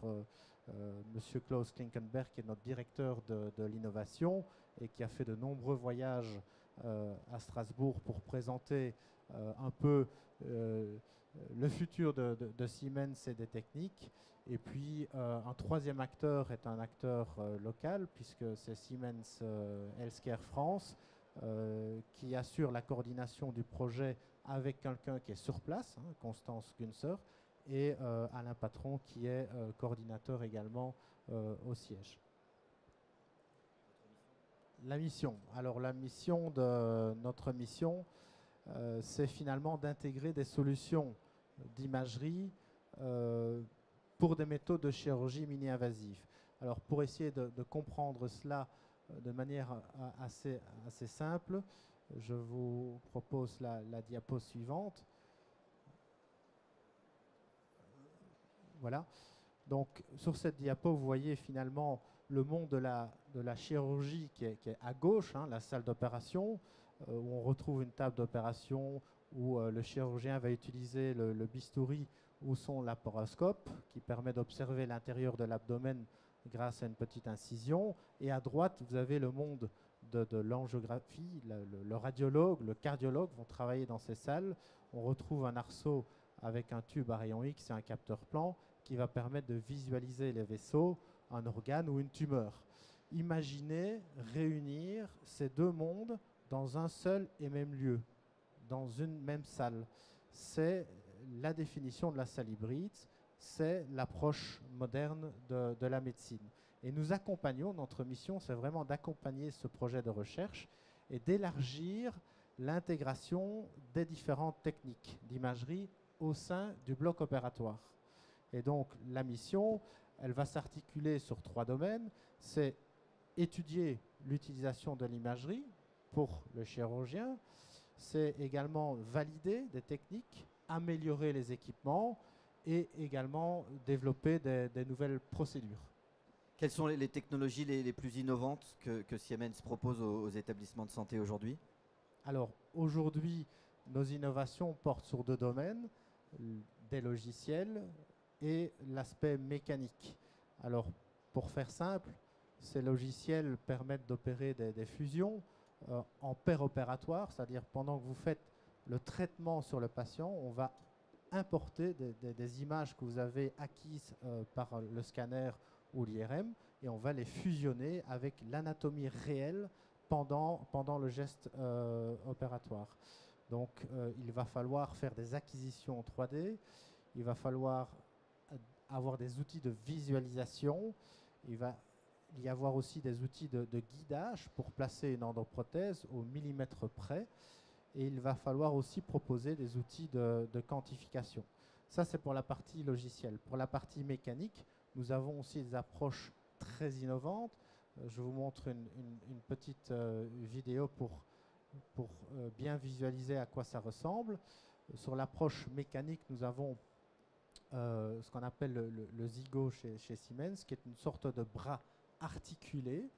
M. Klaus Klinkenberg, qui est notre directeur de l'innovation et qui a fait de nombreux voyages à Strasbourg pour présenter un peu le futur de Siemens et des techniques. Et puis un troisième acteur est un acteur local, puisque c'est Siemens Healthcare France qui assure la coordination du projet avec quelqu'un qui est sur place, hein, Constance Günzer, et Alain Patron qui est coordinateur également au siège. La mission. Alors la mission de notre mission, c'est finalement d'intégrer des solutions d'imagerie pour des méthodes de chirurgie mini-invasive. Alors pour essayer de comprendre cela de manière assez simple, je vous propose la diapo suivante. Voilà. Donc sur cette diapo, vous voyez finalement le monde de la chirurgie qui est à gauche, hein, la salle d'opération, où on retrouve une table d'opération où le chirurgien va utiliser le bistouri ou son laparoscope qui permet d'observer l'intérieur de l'abdomen grâce à une petite incision. Et à droite, vous avez le monde de l'angiographie. Le radiologue, le cardiologue vont travailler dans ces salles. On retrouve un arceau avec un tube à rayon X et un capteur plan qui va permettre de visualiser les vaisseaux, un organe ou une tumeur. Imaginez réunir ces deux mondes dans un seul et même lieu, dans une même salle. C'est la définition de la salle hybride, c'est l'approche moderne de la médecine. Et nous accompagnons, notre mission, c'est vraiment d'accompagner ce projet de recherche et d'élargir l'intégration des différentes techniques d'imagerie au sein du bloc opératoire. Et donc, la mission, elle va s'articuler sur 3 domaines. C'est étudier l'utilisation de l'imagerie pour le chirurgien. C'est également valider des techniques, améliorer les équipements et également développer des nouvelles procédures. Quelles sont les technologies les plus innovantes que Siemens propose aux établissements de santé aujourd'hui? Alors, aujourd'hui, nos innovations portent sur 2 domaines, des logiciels et l'aspect mécanique. Alors, pour faire simple, ces logiciels permettent d'opérer des fusions en paire opératoire, c'est-à-dire pendant que vous faites le traitement sur le patient, on va importer des images que vous avez acquises par le scanner ou l'IRM et on va les fusionner avec l'anatomie réelle pendant le geste opératoire. Donc il va falloir faire des acquisitions en 3D, il va falloir avoir des outils de visualisation, il va y avoir aussi des outils de guidage pour placer une endoprothèse au millimètre près. Et il va falloir aussi proposer des outils de quantification. Ça, c'est pour la partie logicielle. Pour la partie mécanique, nous avons aussi des approches très innovantes. Je vous montre une petite vidéo pour bien visualiser à quoi ça ressemble. Sur l'approche mécanique, nous avons ce qu'on appelle le Zygo chez Siemens, qui est une sorte de bras articulé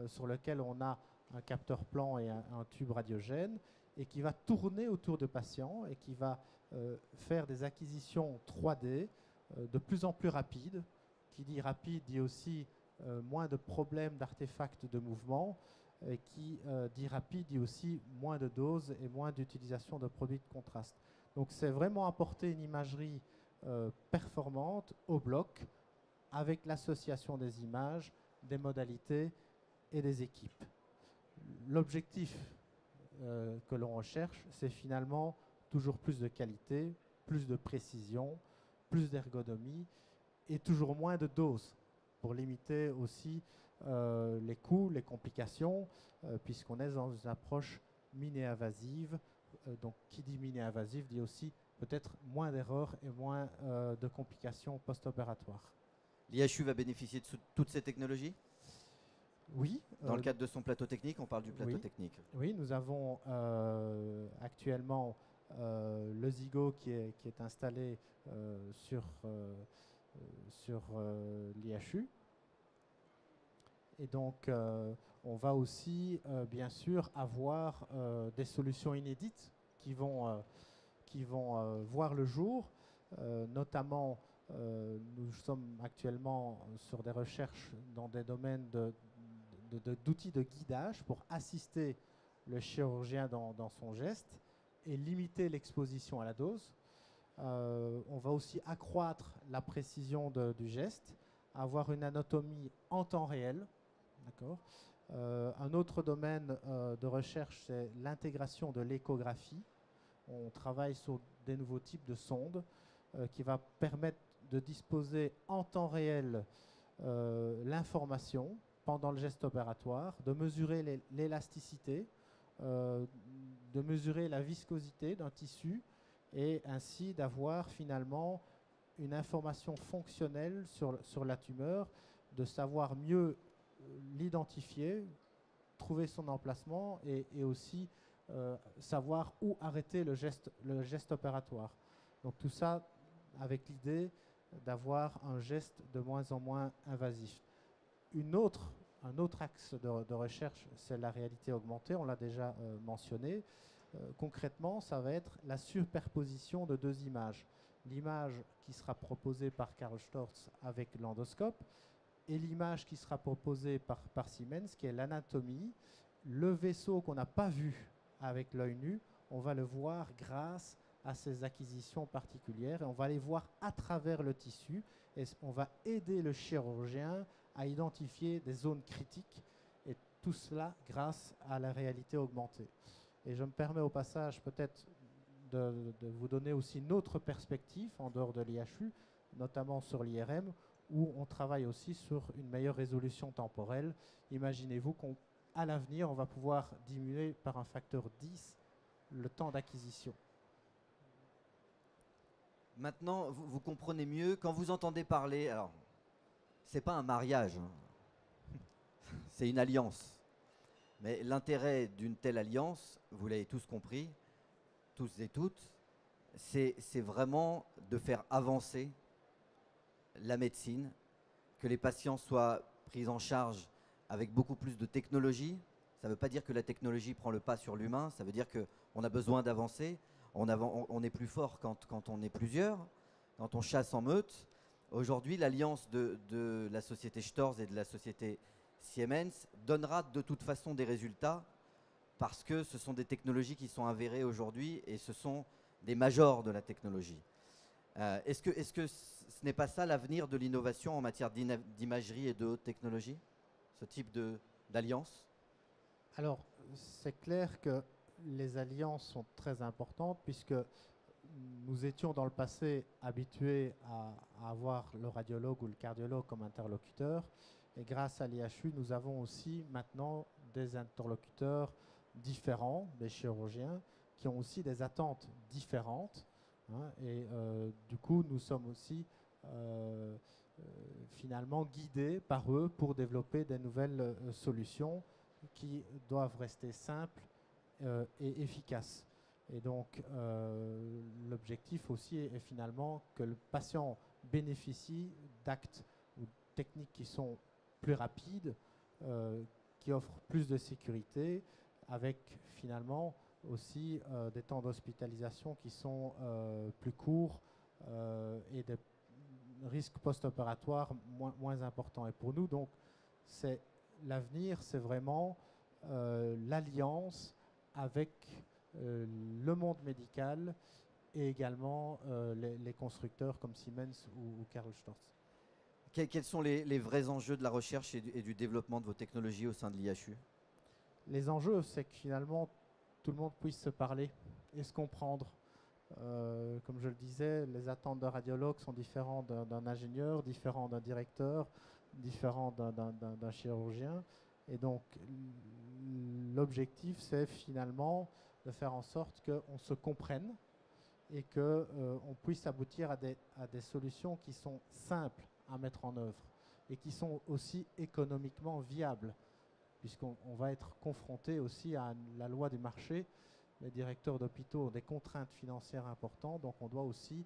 sur lequel on a un capteur plan et un tube radiogène, et qui va tourner autour de patients et qui va faire des acquisitions 3D de plus en plus rapides. Qui dit rapide dit aussi moins de problèmes d'artefacts de mouvement, et qui dit rapide dit aussi moins de doses et moins d'utilisation de produits de contraste. Donc c'est vraiment apporter une imagerie performante au bloc avec l'association des images, des modalités et des équipes. L'objectif que l'on recherche, c'est finalement toujours plus de qualité, plus de précision, plus d'ergonomie et toujours moins de doses pour limiter aussi les coûts, les complications, puisqu'on est dans une approche mini-invasive. Donc qui dit mini-invasive dit aussi peut-être moins d'erreurs et moins de complications post-opératoires. L'IHU va bénéficier de toutes ces technologies? Oui. Dans le cadre de son plateau technique, on parle du plateau oui, technique. Oui, nous avons actuellement le Zygo qui est installé sur l'IHU. Et donc, on va aussi, bien sûr, avoir des solutions inédites qui vont voir le jour. Notamment, nous sommes actuellement sur des recherches dans des domaines d'outils de guidage pour assister le chirurgien dans son geste et limiter l'exposition à la dose. On va aussi accroître la précision du geste, avoir une anatomie en temps réel. D'accord. Un autre domaine de recherche, c'est l'intégration de l'échographie. On travaille sur des nouveaux types de sondes qui va permettre de disposer en temps réel l'information pendant le geste opératoire, de mesurer l'élasticité, de mesurer la viscosité d'un tissu et ainsi d'avoir finalement une information fonctionnelle sur la tumeur, de savoir mieux l'identifier, trouver son emplacement et aussi savoir où arrêter le geste opératoire. Donc tout ça avec l'idée d'avoir un geste de moins en moins invasif. Un autre axe de recherche, c'est la réalité augmentée, on l'a déjà mentionné. Concrètement, ça va être la superposition de deux images. L'image qui sera proposée par Karl Storz avec l'endoscope et l'image qui sera proposée par Siemens, qui est l'anatomie. Le vaisseau qu'on n'a pas vu avec l'œil nu, on va le voir grâce à ces acquisitions particulières et on va les voir à travers le tissu et on va aider le chirurgien à identifier des zones critiques et tout cela grâce à la réalité augmentée. Et je me permets au passage peut-être de vous donner aussi une autre perspective en dehors de l'IHU, notamment sur l'IRM, où on travaille aussi sur une meilleure résolution temporelle. Imaginez-vous qu'à l'avenir, on va pouvoir diminuer par un facteur 10 le temps d'acquisition. Maintenant, vous comprenez mieux, quand vous entendez parler, alors, c'est pas un mariage, hein. C'est une alliance. Mais l'intérêt d'une telle alliance, vous l'avez tous compris, tous et toutes, c'est vraiment de faire avancer la médecine, que les patients soient pris en charge avec beaucoup plus de technologie. Ça ne veut pas dire que la technologie prend le pas sur l'humain, ça veut dire qu'on a besoin d'avancer. On est plus fort quand on est plusieurs, quand on chasse en meute. Aujourd'hui, l'alliance de la société Storz et de la société Siemens donnera de toute façon des résultats parce que ce sont des technologies qui sont avérées aujourd'hui et ce sont des majors de la technologie. Est-ce que ce n'est pas ça l'avenir de l'innovation en matière d'imagerie et de haute technologie, ce type d'alliance? Alors, c'est clair que les alliances sont très importantes puisque nous étions dans le passé habitués à avoir le radiologue ou le cardiologue comme interlocuteur. Et grâce à l'IHU, nous avons aussi maintenant des interlocuteurs différents, des chirurgiens, qui ont aussi des attentes différentes. Hein, et du coup, nous sommes aussi finalement guidés par eux pour développer des nouvelles solutions qui doivent rester simples et efficaces. Et donc, l'objectif aussi est finalement que le patient bénéficie d'actes ou techniques qui sont plus rapides, qui offrent plus de sécurité, avec finalement aussi des temps d'hospitalisation qui sont plus courts et des risques post-opératoires moins importants. Et pour nous, donc, l'avenir, c'est vraiment l'alliance avec le monde médical et également les constructeurs comme Siemens ou Karl Storz. Quels sont les vrais enjeux de la recherche et du développement de vos technologies au sein de l'IHU? Les enjeux, c'est que finalement, tout le monde puisse se parler et se comprendre. Comme je le disais, les attentes d'un radiologue sont différentes d'un ingénieur, différentes d'un directeur, différentes d'un chirurgien. Et donc, l'objectif, c'est finalement de faire en sorte qu'on se comprenne et qu'on puisse aboutir à des solutions qui sont simples à mettre en œuvre et qui sont aussi économiquement viables, puisqu'on va être confronté aussi à la loi du marché. Les directeurs d'hôpitaux ont des contraintes financières importantes, donc on doit aussi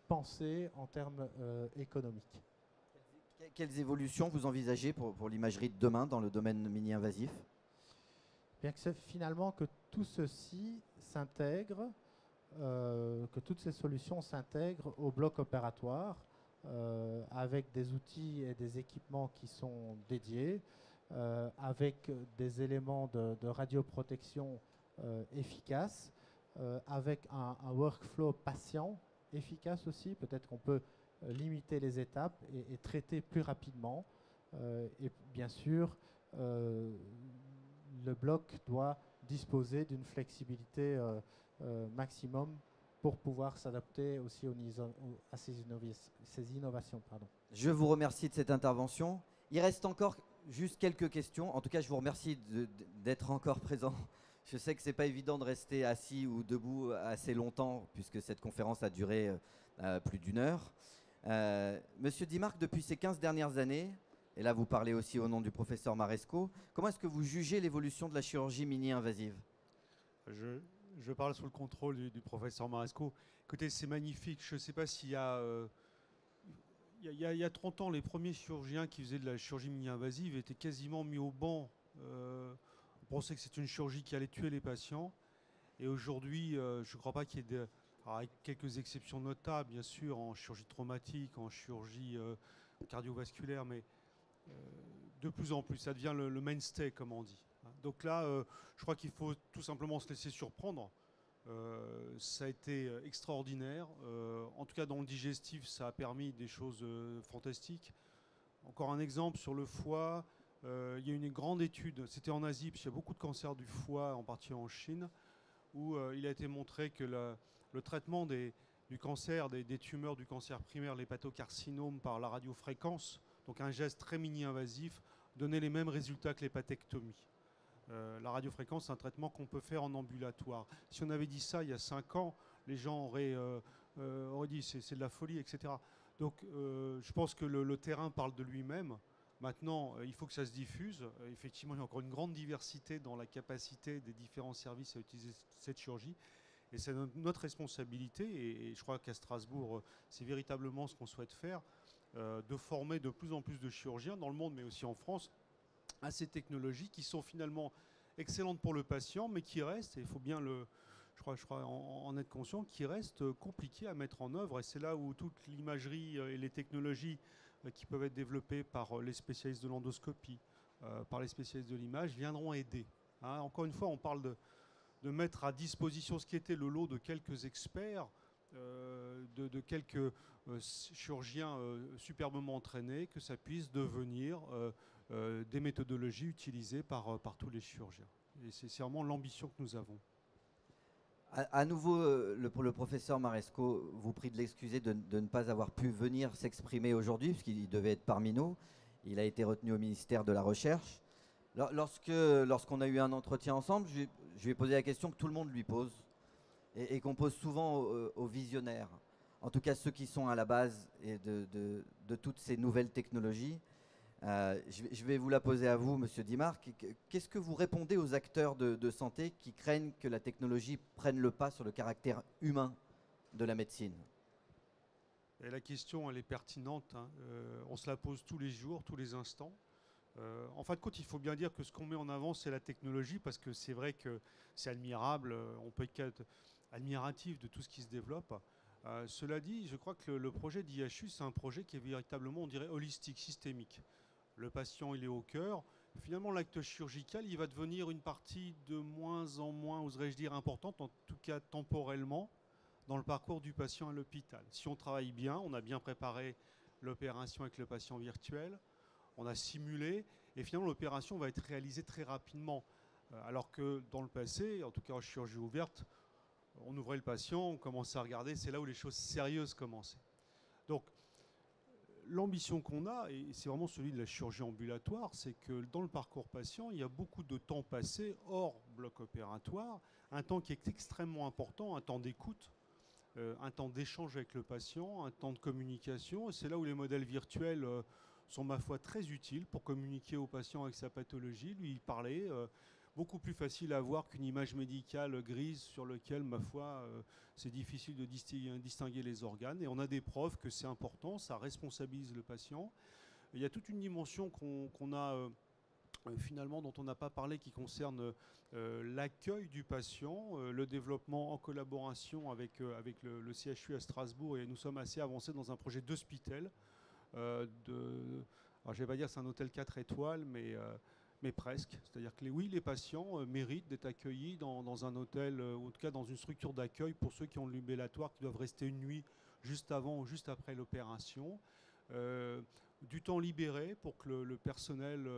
penser en termes économiques. Quelles évolutions vous envisagez pour l'imagerie de demain dans le domaine mini-invasif? Bien que c'est finalement que tout ceci s'intègre, que toutes ces solutions s'intègrent au bloc opératoire avec des outils et des équipements qui sont dédiés, avec des éléments de radioprotection efficaces, avec un workflow patient efficace aussi. Peut-être qu'on peut limiter les étapes et traiter plus rapidement. Et bien sûr, le bloc doit disposer d'une flexibilité maximum pour pouvoir s'adapter aussi à ces innovations. Pardon. Je vous remercie de cette intervention. Il reste encore juste quelques questions. En tout cas, je vous remercie d'être encore présent. Je sais que ce n'est pas évident de rester assis ou debout assez longtemps, puisque cette conférence a duré plus d'1 heure. Monsieur Dimarc, depuis ces 15 dernières années, et là vous parlez aussi au nom du professeur Maresco, comment est-ce que vous jugez l'évolution de la chirurgie mini-invasive? Je parle sous le contrôle du professeur Maresco. Écoutez, c'est magnifique. Je ne sais pas s'il y a... Il y a 30 ans, les premiers chirurgiens qui faisaient de la chirurgie mini-invasive étaient quasiment mis au banc. On pensait que c'est une chirurgie qui allait tuer les patients. Et aujourd'hui, je ne crois pas qu'il y ait des... Alors avec quelques exceptions notables, bien sûr, en chirurgie traumatique, en chirurgie cardiovasculaire, mais de plus en plus, ça devient le mainstay, comme on dit. Donc là, je crois qu'il faut tout simplement se laisser surprendre. Ça a été extraordinaire. En tout cas, dans le digestif, ça a permis des choses fantastiques. Encore un exemple sur le foie. Il y a une grande étude, c'était en Asie, parce qu'il y a beaucoup de cancers du foie, en partie en Chine, où il a été montré que le traitement du cancer, des tumeurs du cancer primaire, l'hépatocarcinome par la radiofréquence, donc un geste très mini-invasif, donnait les mêmes résultats que l'hépatectomie. La radiofréquence, c'est un traitement qu'on peut faire en ambulatoire. Si on avait dit ça il y a 5 ans, les gens auraient dit c'est de la folie, etc. Donc je pense que le terrain parle de lui-même. Maintenant, il faut que ça se diffuse. Effectivement, il y a encore une grande diversité dans la capacité des différents services à utiliser cette chirurgie. Et c'est notre responsabilité, et je crois qu'à Strasbourg, c'est véritablement ce qu'on souhaite faire, de former de plus en plus de chirurgiens dans le monde, mais aussi en France, à ces technologies qui sont finalement excellentes pour le patient, mais qui restent, et il faut bien je crois en être conscient, qui restent compliquées à mettre en œuvre. Et c'est là où toute l'imagerie et les technologies qui peuvent être développées par les spécialistes de l'endoscopie, par les spécialistes de l'image, viendront aider. Hein, encore une fois, on parle de mettre à disposition ce qui était le lot de quelques experts, de quelques chirurgiens superbement entraînés, que ça puisse devenir des méthodologies utilisées par tous les chirurgiens. Et c'est vraiment l'ambition que nous avons. À nouveau, le professeur Maresco vous prie de l'excuser de ne pas avoir pu venir s'exprimer aujourd'hui, puisqu'il devait être parmi nous. Il a été retenu au ministère de la Recherche. Lorsqu'on a eu un entretien ensemble, je lui ai posé la question que tout le monde lui pose et qu'on pose souvent aux visionnaires, en tout cas ceux qui sont à la base de toutes ces nouvelles technologies. Je vais vous la poser à vous, Monsieur Dimarc. Qu'est-ce que vous répondez aux acteurs de santé qui craignent que la technologie prenne le pas sur le caractère humain de la médecine? Et la question, elle est pertinente, hein. On se la pose tous les jours, tous les instants. En fin de compte, il faut bien dire que ce qu'on met en avant, c'est la technologie, parce que c'est vrai que c'est admirable, on peut être admiratif de tout ce qui se développe. Cela dit, je crois que le projet d'IHU, c'est un projet qui est véritablement, on dirait, holistique, systémique. Le patient, il est au cœur. Finalement, l'acte chirurgical, il va devenir une partie de moins en moins, oserais-je dire, importante, en tout cas temporellement, dans le parcours du patient à l'hôpital. Si on travaille bien, on a bien préparé l'opération avec le patient virtuel, on a simulé, et finalement l'opération va être réalisée très rapidement. Alors que dans le passé, en tout cas en chirurgie ouverte, on ouvrait le patient, on commençait à regarder, c'est là où les choses sérieuses commençaient. Donc l'ambition qu'on a, et c'est vraiment celui de la chirurgie ambulatoire, c'est que dans le parcours patient, il y a beaucoup de temps passé hors bloc opératoire, un temps qui est extrêmement important, un temps d'écoute, un temps d'échange avec le patient, un temps de communication. Et c'est là où les modèles virtuels sont, ma foi, très utiles pour communiquer au patient avec sa pathologie, lui parler. Beaucoup plus facile à voir qu'une image médicale grise sur laquelle, ma foi, c'est difficile de distinguer les organes. Et on a des preuves que c'est important, ça responsabilise le patient. Il y a toute une dimension qu'on a finalement, dont on n'a pas parlé, qui concerne l'accueil du patient, le développement en collaboration avec le CHU à Strasbourg. Et nous sommes assez avancés dans un projet d'hôpital. Alors je ne vais pas dire que c'est un hôtel 4 étoiles, mais presque. C'est-à-dire que oui, les patients méritent d'être accueillis dans un hôtel, ou en tout cas dans une structure d'accueil pour ceux qui ont le lumbellatoire, qui doivent rester une nuit juste avant ou juste après l'opération. Du temps libéré pour que le personnel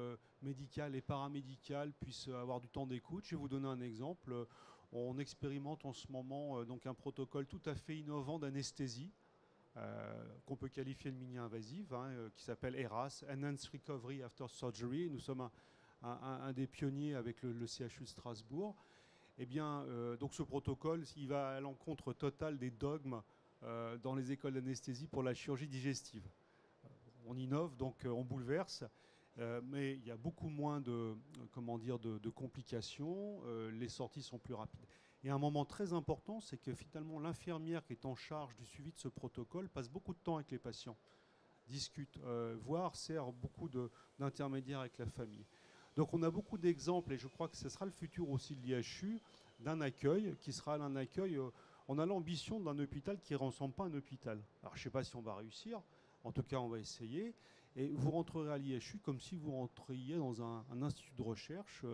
médical et paramédical puisse avoir du temps d'écoute. Je vais vous donner un exemple. On expérimente en ce moment donc un protocole tout à fait innovant d'anesthésie, qu'on peut qualifier de mini-invasive, qui s'appelle ERAS, Enhanced Recovery After Surgery. Nous sommes un des pionniers avec le CHU de Strasbourg. Eh bien, donc ce protocole, il va à l'encontre totale des dogmes dans les écoles d'anesthésie pour la chirurgie digestive. On innove, donc on bouleverse, mais il y a beaucoup moins de complications, les sorties sont plus rapides. Et un moment très important, c'est que finalement l'infirmière qui est en charge du suivi de ce protocole passe beaucoup de temps avec les patients, discute, voire sert beaucoup d'intermédiaires avec la famille. Donc on a beaucoup d'exemples, et je crois que ce sera le futur aussi de l'IHU, d'un accueil qui sera un accueil. On a l'ambition d'un hôpital qui ne ressemble pas à un hôpital. Alors je ne sais pas si on va réussir. En tout cas, on va essayer. Et vous rentrerez à l'IHU comme si vous rentriez dans un institut de recherche.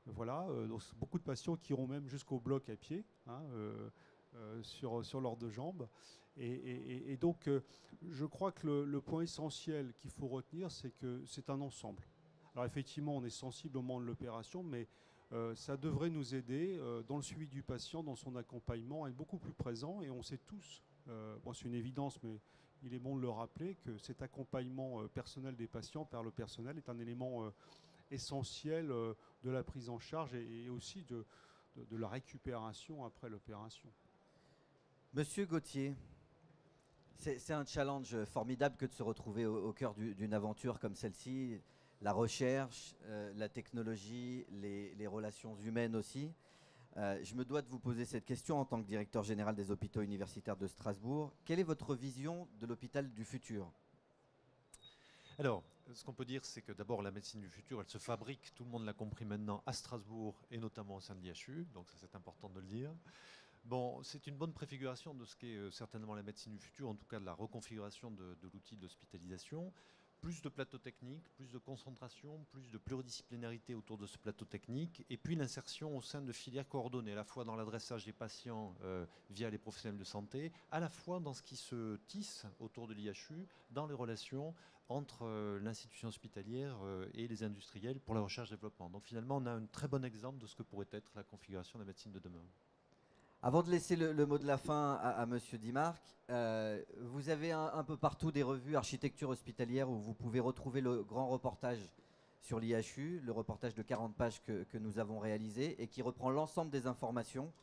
Voilà. Donc, beaucoup de patients qui iront même jusqu'au bloc à pied, sur leurs deux jambes. Et donc, je crois que le point essentiel qu'il faut retenir, c'est que c'est un ensemble. Alors, effectivement, on est sensible au moment de l'opération, mais ça devrait nous aider dans le suivi du patient, dans son accompagnement, à être beaucoup plus présent. Et on sait tous, bon, c'est une évidence, mais il est bon de le rappeler, que cet accompagnement personnel des patients par le personnel est un élément essentiel de la prise en charge et aussi de la récupération après l'opération. Monsieur Gauthier, c'est un challenge formidable que de se retrouver au cœur d'une aventure comme celle-ci. La recherche, la technologie, les relations humaines aussi. Je me dois de vous poser cette question en tant que directeur général des hôpitaux universitaires de Strasbourg. Quelle est votre vision de l'hôpital du futur ? Alors, ce qu'on peut dire, c'est que d'abord, la médecine du futur, elle se fabrique, tout le monde l'a compris maintenant, à Strasbourg et notamment au sein de l'IHU, donc ça c'est important de le dire. Bon, c'est une bonne préfiguration de ce qu'est certainement la médecine du futur, en tout cas de la reconfiguration de l'outil d'hospitalisation. Plus de plateaux techniques, plus de concentration, plus de pluridisciplinarité autour de ce plateau technique, et puis l'insertion au sein de filières coordonnées, à la fois dans l'adressage des patients via les professionnels de santé, à la fois dans ce qui se tisse autour de l'IHU, dans les relations entre l'institution hospitalière et les industriels pour la recherche-développement. Donc finalement, on a un très bon exemple de ce que pourrait être la configuration de la médecine de demain. Avant de laisser le mot de la fin à Monsieur Dimarc, vous avez un peu partout des revues architecture hospitalière où vous pouvez retrouver le grand reportage sur l'IHU, le reportage de 40 pages que nous avons réalisé et qui reprend l'ensemble des informations.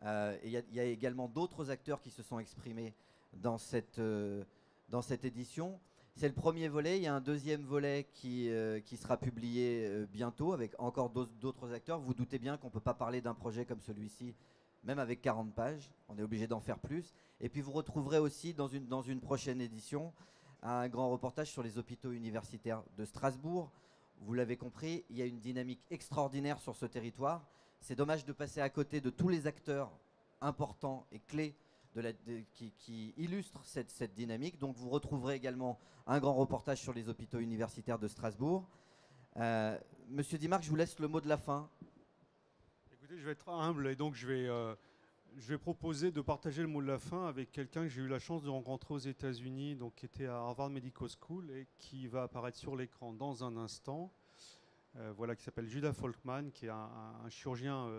Il y a également d'autres acteurs qui se sont exprimés dans cette édition. C'est le premier volet. Il y a un deuxième volet qui sera publié bientôt avec encore d'autres acteurs. Vous doutez bien qu'on ne peut pas parler d'un projet comme celui-ci, même avec 40 pages. On est obligé d'en faire plus. Et puis vous retrouverez aussi dans une prochaine édition un grand reportage sur les hôpitaux universitaires de Strasbourg. Vous l'avez compris, il y a une dynamique extraordinaire sur ce territoire. C'est dommage de passer à côté de tous les acteurs importants et clés qui illustrent cette dynamique. Donc vous retrouverez également un grand reportage sur les hôpitaux universitaires de Strasbourg. Monsieur Dimarc, je vous laisse le mot de la fin. Écoutez, je vais être humble et donc je vais proposer de partager le mot de la fin avec quelqu'un que j'ai eu la chance de rencontrer aux États-Unis, donc qui était à Harvard Medical School et qui va apparaître sur l'écran dans un instant. Voilà, qui s'appelle Judah Folkman, qui est un chirurgien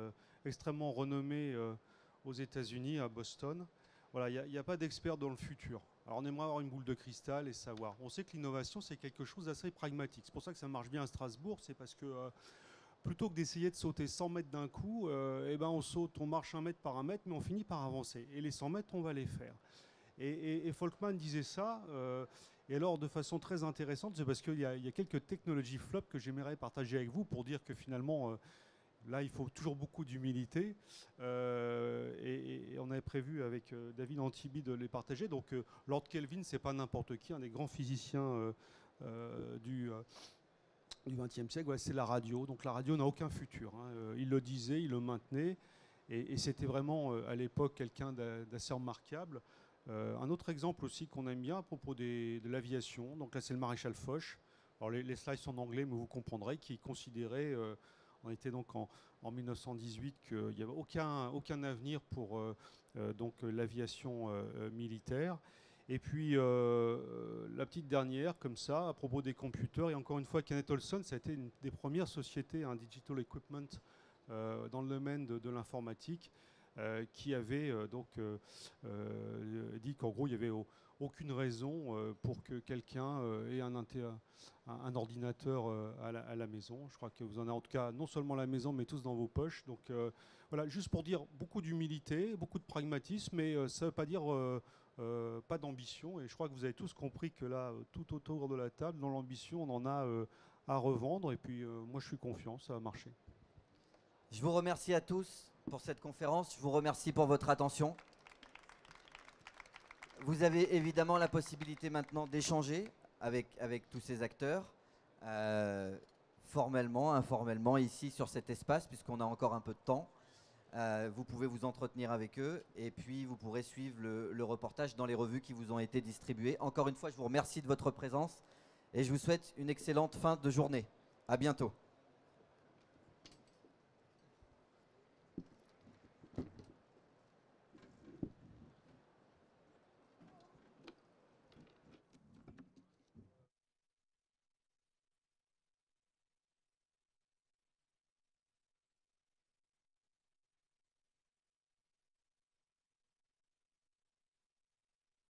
extrêmement renommé aux États-Unis, à Boston. Voilà, il n'y a pas d'expert dans le futur. Alors on aimerait avoir une boule de cristal et savoir. On sait que l'innovation, c'est quelque chose d'assez pragmatique. C'est pour ça que ça marche bien à Strasbourg, c'est parce que plutôt que d'essayer de sauter 100 mètres d'un coup, on marche 1 mètre par 1 mètre, mais on finit par avancer. Et les 100 mètres, on va les faire. Et Folkman disait ça, et alors de façon très intéressante, c'est parce qu'il y a quelques technologies flop que j'aimerais partager avec vous pour dire que finalement, là, il faut toujours beaucoup d'humilité. Et on avait prévu avec David Antibi de les partager. Donc Lord Kelvin, c'est pas n'importe qui, un des grands physiciens du XXe siècle, c'est la radio. Donc la radio n'a aucun futur. Il le disait, il le maintenait. Et c'était vraiment, à l'époque, quelqu'un d'assez remarquable. Un autre exemple aussi qu'on aime bien à propos de l'aviation, donc là c'est le maréchal Foch. Alors les slides sont en anglais, mais vous comprendrez qu'il considérait, on était donc en 1918, qu'il n'y avait aucun avenir pour l'aviation militaire. Et puis la petite dernière, comme ça, à propos des computers, et encore une fois, Kenneth Olson, ça a été une des premières sociétés, un digital equipment dans le domaine de l'informatique, qui avait dit qu'en gros, il n'y avait aucune raison pour que quelqu'un ait un ordinateur à la maison. Je crois que vous en avez en tout cas non seulement à la maison, mais tous dans vos poches. Donc voilà, juste pour dire beaucoup d'humilité, beaucoup de pragmatisme, mais ça ne veut pas dire pas d'ambition. Et je crois que vous avez tous compris que là, tout autour de la table, dans l'ambition, on en a à revendre. Et puis moi, je suis confiant, ça va marcher. Je vous remercie à tous pour cette conférence. Je vous remercie pour votre attention. Vous avez évidemment la possibilité maintenant d'échanger avec tous ces acteurs, formellement, informellement, ici sur cet espace, puisqu'on a encore un peu de temps. Vous pouvez vous entretenir avec eux et puis vous pourrez suivre le reportage dans les revues qui vous ont été distribuées. Encore une fois, je vous remercie de votre présence et je vous souhaite une excellente fin de journée. À bientôt.